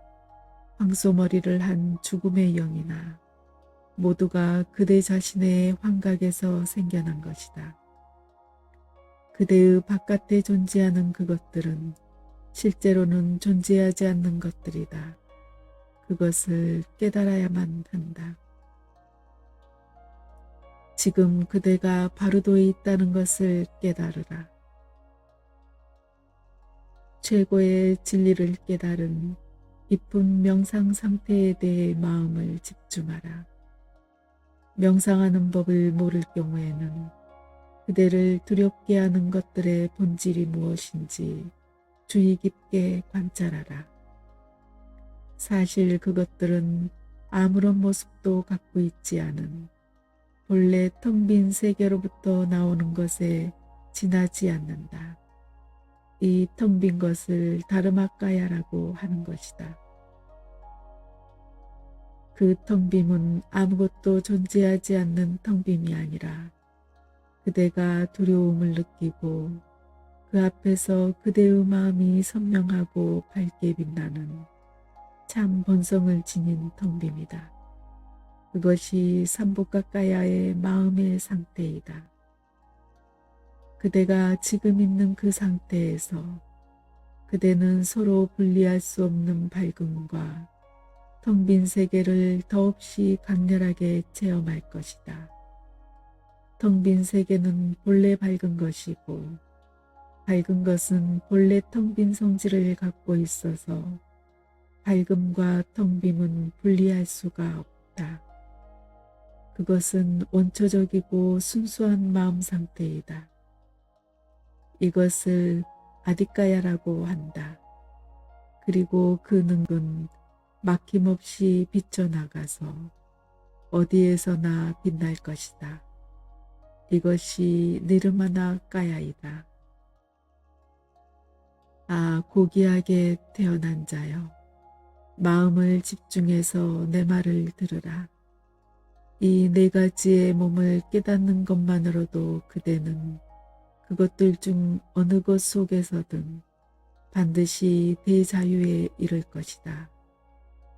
황소머리를 한 죽음의 영이나 모두가 그대 자신의 환각에서 생겨난 것이다. 그대의 바깥에 존재하는 그것들은 실제로는 존재하지 않는 것들이다. 그것을 깨달아야만 한다. 지금 그대가 바르도에 있다는 것을 깨달으라. 최고의 진리를 깨달은 깊은 명상 상태에 대해 마음을 집중하라. 명상하는 법을 모를 경우에는 그대를 두렵게 하는 것들의 본질이 무엇인지 주의 깊게 관찰하라. 사실 그것들은 아무런 모습도 갖고 있지 않은 본래 텅 빈 세계로부터 나오는 것에 지나지 않는다. 이 텅 빈 것을 다르마카야라고 하는 것이다. 그 텅 빔은 아무것도 존재하지 않는 텅 빔이 아니라 그대가 두려움을 느끼고 그 앞에서 그대의 마음이 선명하고 밝게 빛나는 참 본성을 지닌 텅 빔이다. 그것이 삼보카카야의 마음의 상태이다. 그대가 지금 있는 그 상태에서 그대는 서로 분리할 수 없는 밝음과 텅 빈 세계를 더없이 강렬하게 체험할 것이다. 텅 빈 세계는 본래 밝은 것이고 밝은 것은 본래 텅 빈 성질을 갖고 있어서 밝음과 텅 빔은 분리할 수가 없다. 그것은 원초적이고 순수한 마음 상태이다. 이것을 아디까야라고 한다. 그리고 그 능은 막힘없이 비쳐나가서 어디에서나 빛날 것이다. 이것이 니르마나 까야이다. 아, 고귀하게 태어난 자여, 마음을 집중해서 내 말을 들으라. 이 네 가지의 몸을 깨닫는 것만으로도 그대는 그것들 중 어느 것 속에서든 반드시 대자유에 이를 것이다.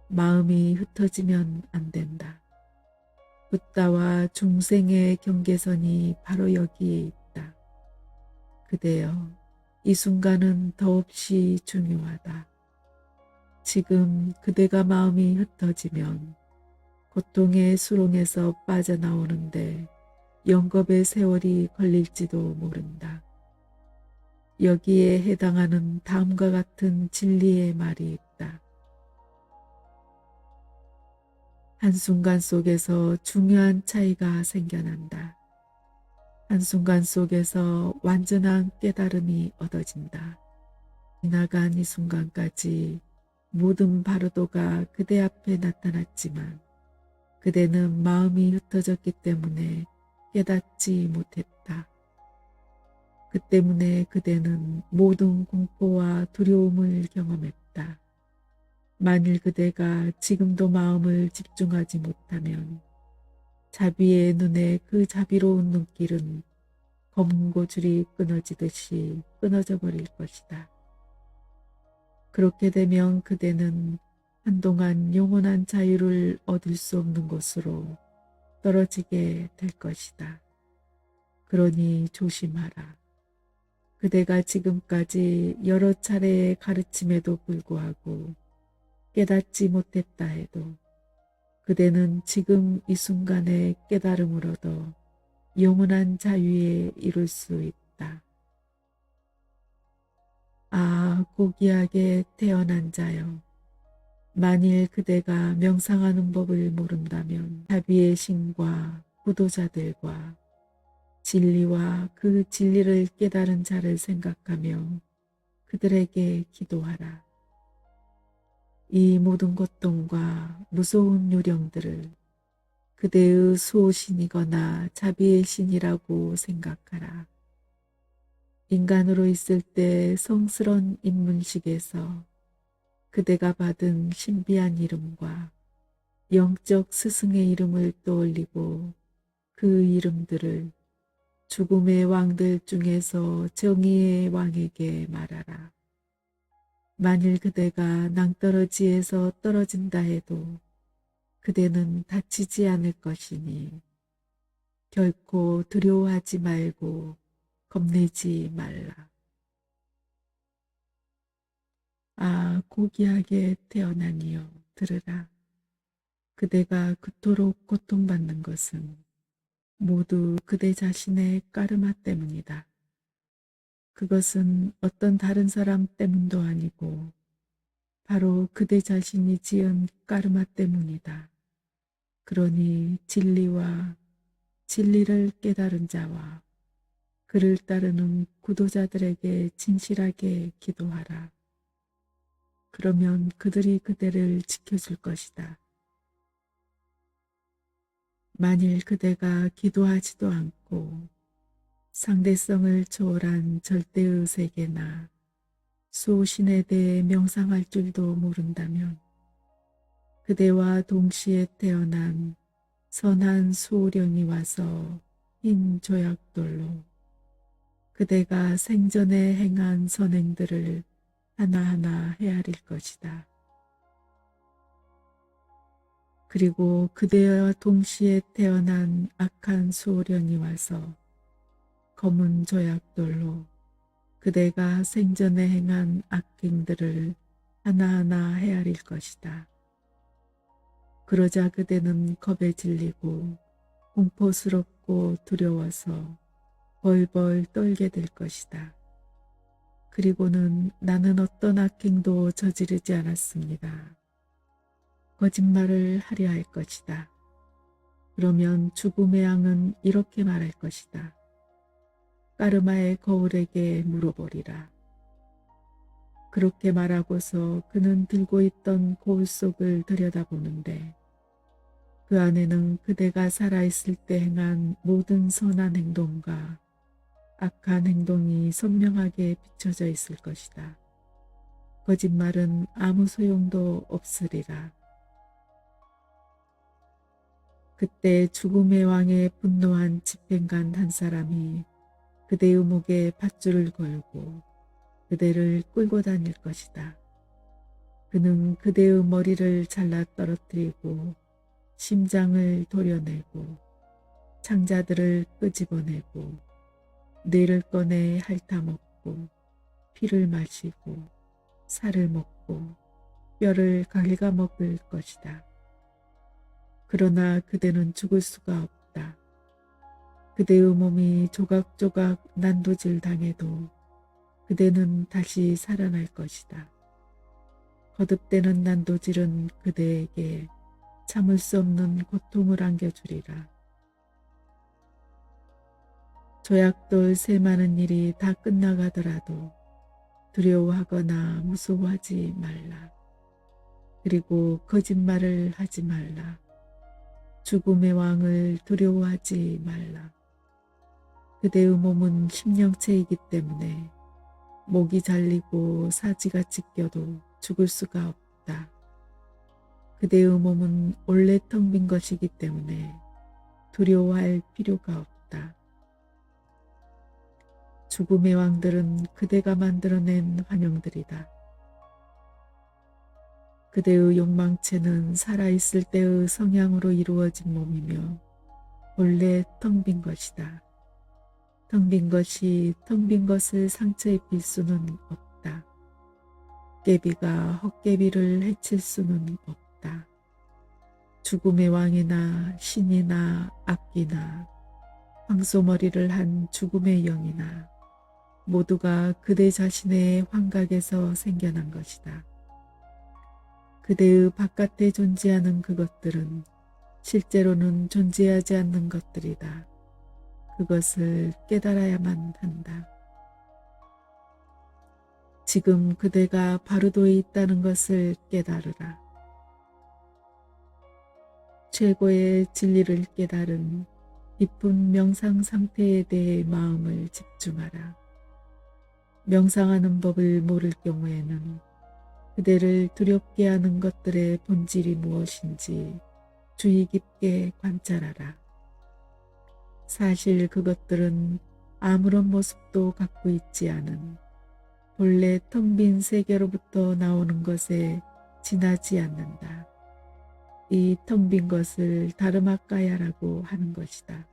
마음이 흩어지면 안 된다. 붓다와 중생의 경계선이 바로 여기에 있다. 그대여, 이 순간은 더없이 중요하다. 지금 그대가 마음이 흩어지면 고통의 수렁에서 빠져나오는데 영겁의 세월이 걸릴지도 모른다. 여기에 해당하는 다음과 같은 진리의 말이 있다. 한순간 속에서 중요한 차이가 생겨난다. 한순간 속에서 완전한 깨달음이 얻어진다. 지나간 이 순간까지 모든 바르도가 그대 앞에 나타났지만 그대는 마음이 흩어졌기 때문에 깨닫지 못했다. 그 때문에 그대는 모든 공포와 두려움을 경험했다. 만일 그대가 지금도 마음을 집중하지 못하면 자비의 눈에 그 자비로운 눈길은 검은 고줄이 끊어지듯이 끊어져 버릴 것이다. 그렇게 되면 그대는 한동안 영원한 자유를 얻을 수 없는 곳으로 떨어지게 될 것이다. 그러니 조심하라. 그대가 지금까지 여러 차례의 가르침에도 불구하고 깨닫지 못했다 해도 그대는 지금 이 순간의 깨달음을 얻어 영원한 자유에 이룰 수 있다. 아, 고귀하게 태어난 자여, 만일 그대가 명상하는 법을 모른다면 자비의 신과 구도자들과 진리와 그 진리를 깨달은 자를 생각하며 그들에게 기도하라. 이 모든 고통과 무서운 요령들을 그대의 수호신이거나 자비의 신이라고 생각하라. 인간으로 있을 때 성스런 인문식에서 그대가 받은 신비한 이름과 영적 스승의 이름을 떠올리고 그 이름들을 죽음의 왕들 중에서 정의의 왕에게 말하라. 만일 그대가 낭떠러지에서 떨어진다 해도 그대는 다치지 않을 것이니 결코 두려워하지 말고 겁내지 말라. 아, 고귀하게 태어나니여 들으라. 그대가 그토록 고통받는 것은 모두 그대 자신의 까르마 때문이다. 그것은 어떤 다른 사람 때문도 아니고 바로 그대 자신이 지은 까르마 때문이다. 그러니 진리와 진리를 깨달은 자와 그를 따르는 구도자들에게 진실하게 기도하라. 그러면 그들이 그대를 지켜줄 것이다. 만일 그대가 기도하지도 않고 상대성을 초월한 절대의 세계나 수호신에 대해 명상할 줄도 모른다면 그대와 동시에 태어난 선한 수호령이 와서 흰 조약돌로 그대가 생전에 행한 선행들을 하나하나 헤아릴 것이다. 그리고 그대와 동시에 태어난 악한 수호령이 와서 검은 조약돌로 그대가 생전에 행한 악행들을 하나하나 헤아릴 것이다. 그러자 그대는 겁에 질리고 공포스럽고 두려워서 벌벌 떨게 될 것이다. 그리고는 나는 어떤 악행도 저지르지 않았습니다. 거짓말을 하려 할 것이다. 그러면 죽음의 양은 이렇게 말할 것이다. 까르마의 거울에게 물어보리라. 그렇게 말하고서 그는 들고 있던 거울 속을 들여다보는데 그 안에는 그대가 살아있을 때 행한 모든 선한 행동과 악한 행동이 선명하게 비춰져 있을 것이다. 거짓말은 아무 소용도 없으리라. 그때 죽음의 왕에 분노한 집행관 한 사람이 그대의 목에 밧줄을 걸고 그대를 끌고 다닐 것이다. 그는 그대의 머리를 잘라 떨어뜨리고 심장을 도려내고 창자들을 끄집어내고 뇌를 꺼내 핥아먹고 피를 마시고 살을 먹고 뼈를 갉아먹을 것이다. 그러나 그대는 죽을 수가 없다. 그대의 몸이 조각조각 난도질 당해도 그대는 다시 살아날 것이다. 거듭되는 난도질은 그대에게 참을 수 없는 고통을 안겨주리라. 조약돌 새 많은 일이 다 끝나가더라도 두려워하거나 무서워하지 말라. 그리고 거짓말을 하지 말라. 죽음의 왕을 두려워하지 말라. 그대의 몸은 심령체이기 때문에 목이 잘리고 사지가 찢겨도 죽을 수가 없다. 그대의 몸은 원래 텅 빈 것이기 때문에 두려워할 필요가 없다. 죽음의 왕들은 그대가 만들어낸 환영들이다. 그대의 욕망체는 살아있을 때의 성향으로 이루어진 몸이며 원래 텅 빈 것이다. 텅 빈 것이 텅 빈 것을 상처 입힐 수는 없다. 깨비가 헛깨비를 해칠 수는 없다. 죽음의 왕이나 신이나 악기나 황소머리를 한 죽음의 영이나 모두가 그대 자신의 환각에서 생겨난 것이다. 그대의 바깥에 존재하는 그것들은 실제로는 존재하지 않는 것들이다. 그것을 깨달아야만 한다. 지금 그대가 바르도에 있다는 것을 깨달으라. 최고의 진리를 깨달은 깊은 명상 상태에 대해 마음을 집중하라. 명상하는 법을 모를 경우에는 그대를 두렵게 하는 것들의 본질이 무엇인지 주의 깊게 관찰하라. 사실 그것들은 아무런 모습도 갖고 있지 않은 본래 텅 빈 세계로부터 나오는 것에 지나지 않는다. 이 텅 빈 것을 다르마카야라고 하는 것이다.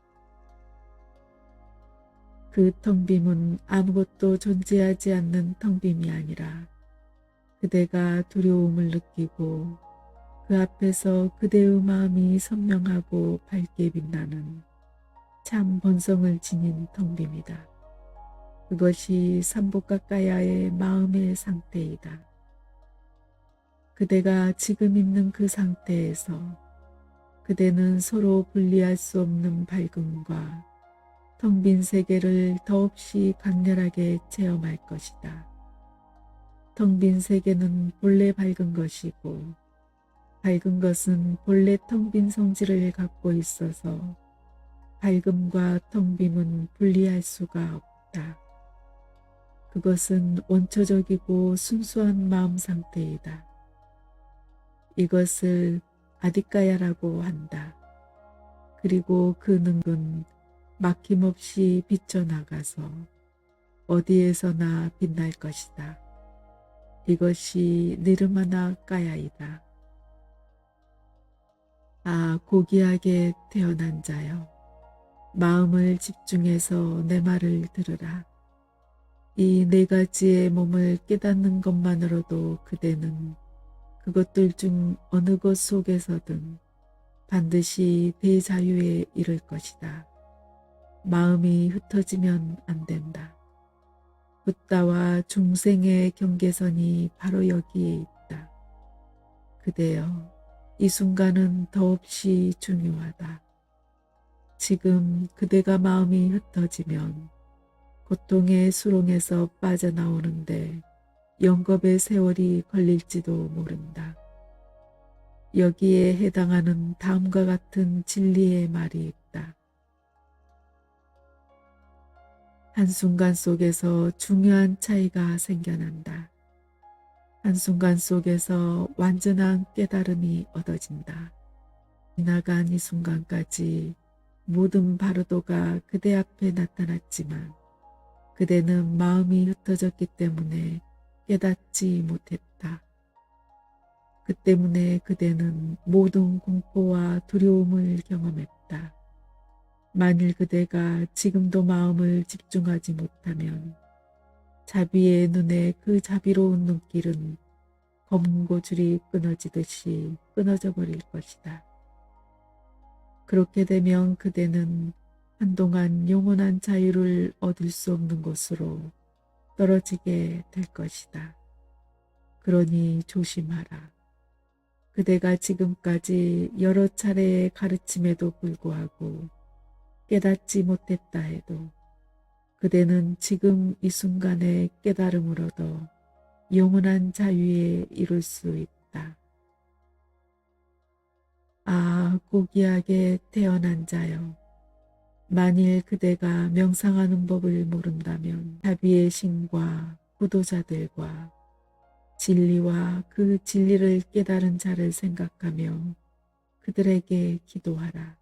그 텅 빔은 아무것도 존재하지 않는 텅 빔이 아니라 그대가 두려움을 느끼고 그 앞에서 그대의 마음이 선명하고 밝게 빛나는 참 본성을 지닌 텅 빔이다. 그것이 삼보카카야의 마음의 상태이다. 그대가 지금 있는 그 상태에서 그대는 서로 분리할 수 없는 밝음과 텅 빈 세계를 더없이 강렬하게 체험할 것이다. 텅 빈 세계는 본래 밝은 것이고 밝은 것은 본래 텅 빈 성질을 갖고 있어서 밝음과 텅 빔은 분리할 수가 없다. 그것은 원초적이고 순수한 마음 상태이다. 이것을 아디까야라고 한다. 그리고 그 능은 막힘없이 비쳐나가서 어디에서나 빛날 것이다. 이것이 니르마나 까야이다. 아, 고귀하게 태어난 자여, 마음을 집중해서 내 말을 들으라. 이 네 가지의 몸을 깨닫는 것만으로도 그대는 그것들 중 어느 것 속에서든 반드시 대자유에 이를 것이다. 마음이 흩어지면 안 된다. 붓다와 중생의 경계선이 바로 여기에 있다. 그대여, 이 순간은 더없이 중요하다. 지금 그대가 마음이 흩어지면 고통의 수렁에서 빠져나오는데 영겁의 세월이 걸릴지도 모른다. 여기에 해당하는 다음과 같은 진리의 말이 있다. 한순간 속에서 중요한 차이가 생겨난다. 한순간 속에서 완전한 깨달음이 얻어진다. 지나간 이 순간까지 모든 바르도가 그대 앞에 나타났지만 그대는 마음이 흩어졌기 때문에 깨닫지 못했다. 그 때문에 그대는 모든 공포와 두려움을 경험했다. 만일 그대가 지금도 마음을 집중하지 못하면 자비의 눈에 그 자비로운 눈길은 검은 고줄이 끊어지듯이 끊어져 버릴 것이다. 그렇게 되면 그대는 한동안 영원한 자유를 얻을 수 없는 곳으로 떨어지게 될 것이다. 그러니 조심하라. 그대가 지금까지 여러 차례의 가르침에도 불구하고 깨닫지 못했다 해도 그대는 지금 이 순간의 깨달음을 얻어 영원한 자유에 이룰 수 있다. 아, 고귀하게 태어난 자여. 만일 그대가 명상하는 법을 모른다면 자비의 신과 구도자들과 진리와 그 진리를 깨달은 자를 생각하며 그들에게 기도하라.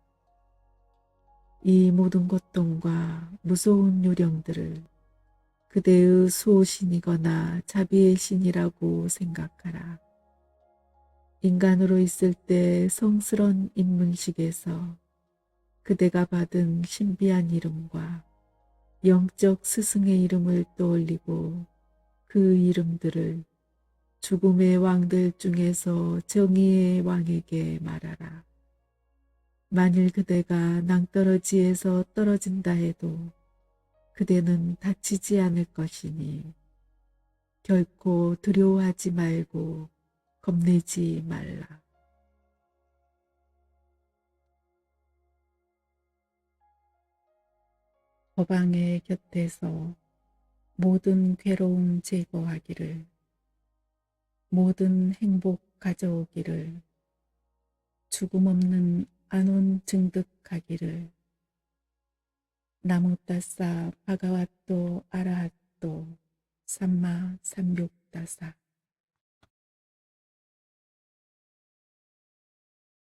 이 모든 고통과 무서운 요령들을 그대의 수호신이거나 자비의 신이라고 생각하라. 인간으로 있을 때 성스런 인문식에서 그대가 받은 신비한 이름과 영적 스승의 이름을 떠올리고 그 이름들을 죽음의 왕들 중에서 정의의 왕에게 말하라. 만일 그대가 낭떠러지에서 떨어진다 해도 그대는 다치지 않을 것이니 결코 두려워하지 말고 겁내지 말라. 법왕의 곁에서 모든 괴로움 제거하기를, 모든 행복 가져오기를, 죽음 없는 안온 증득하기를. 나무따사 바가와또 아라핫또 삼마 삼육다사.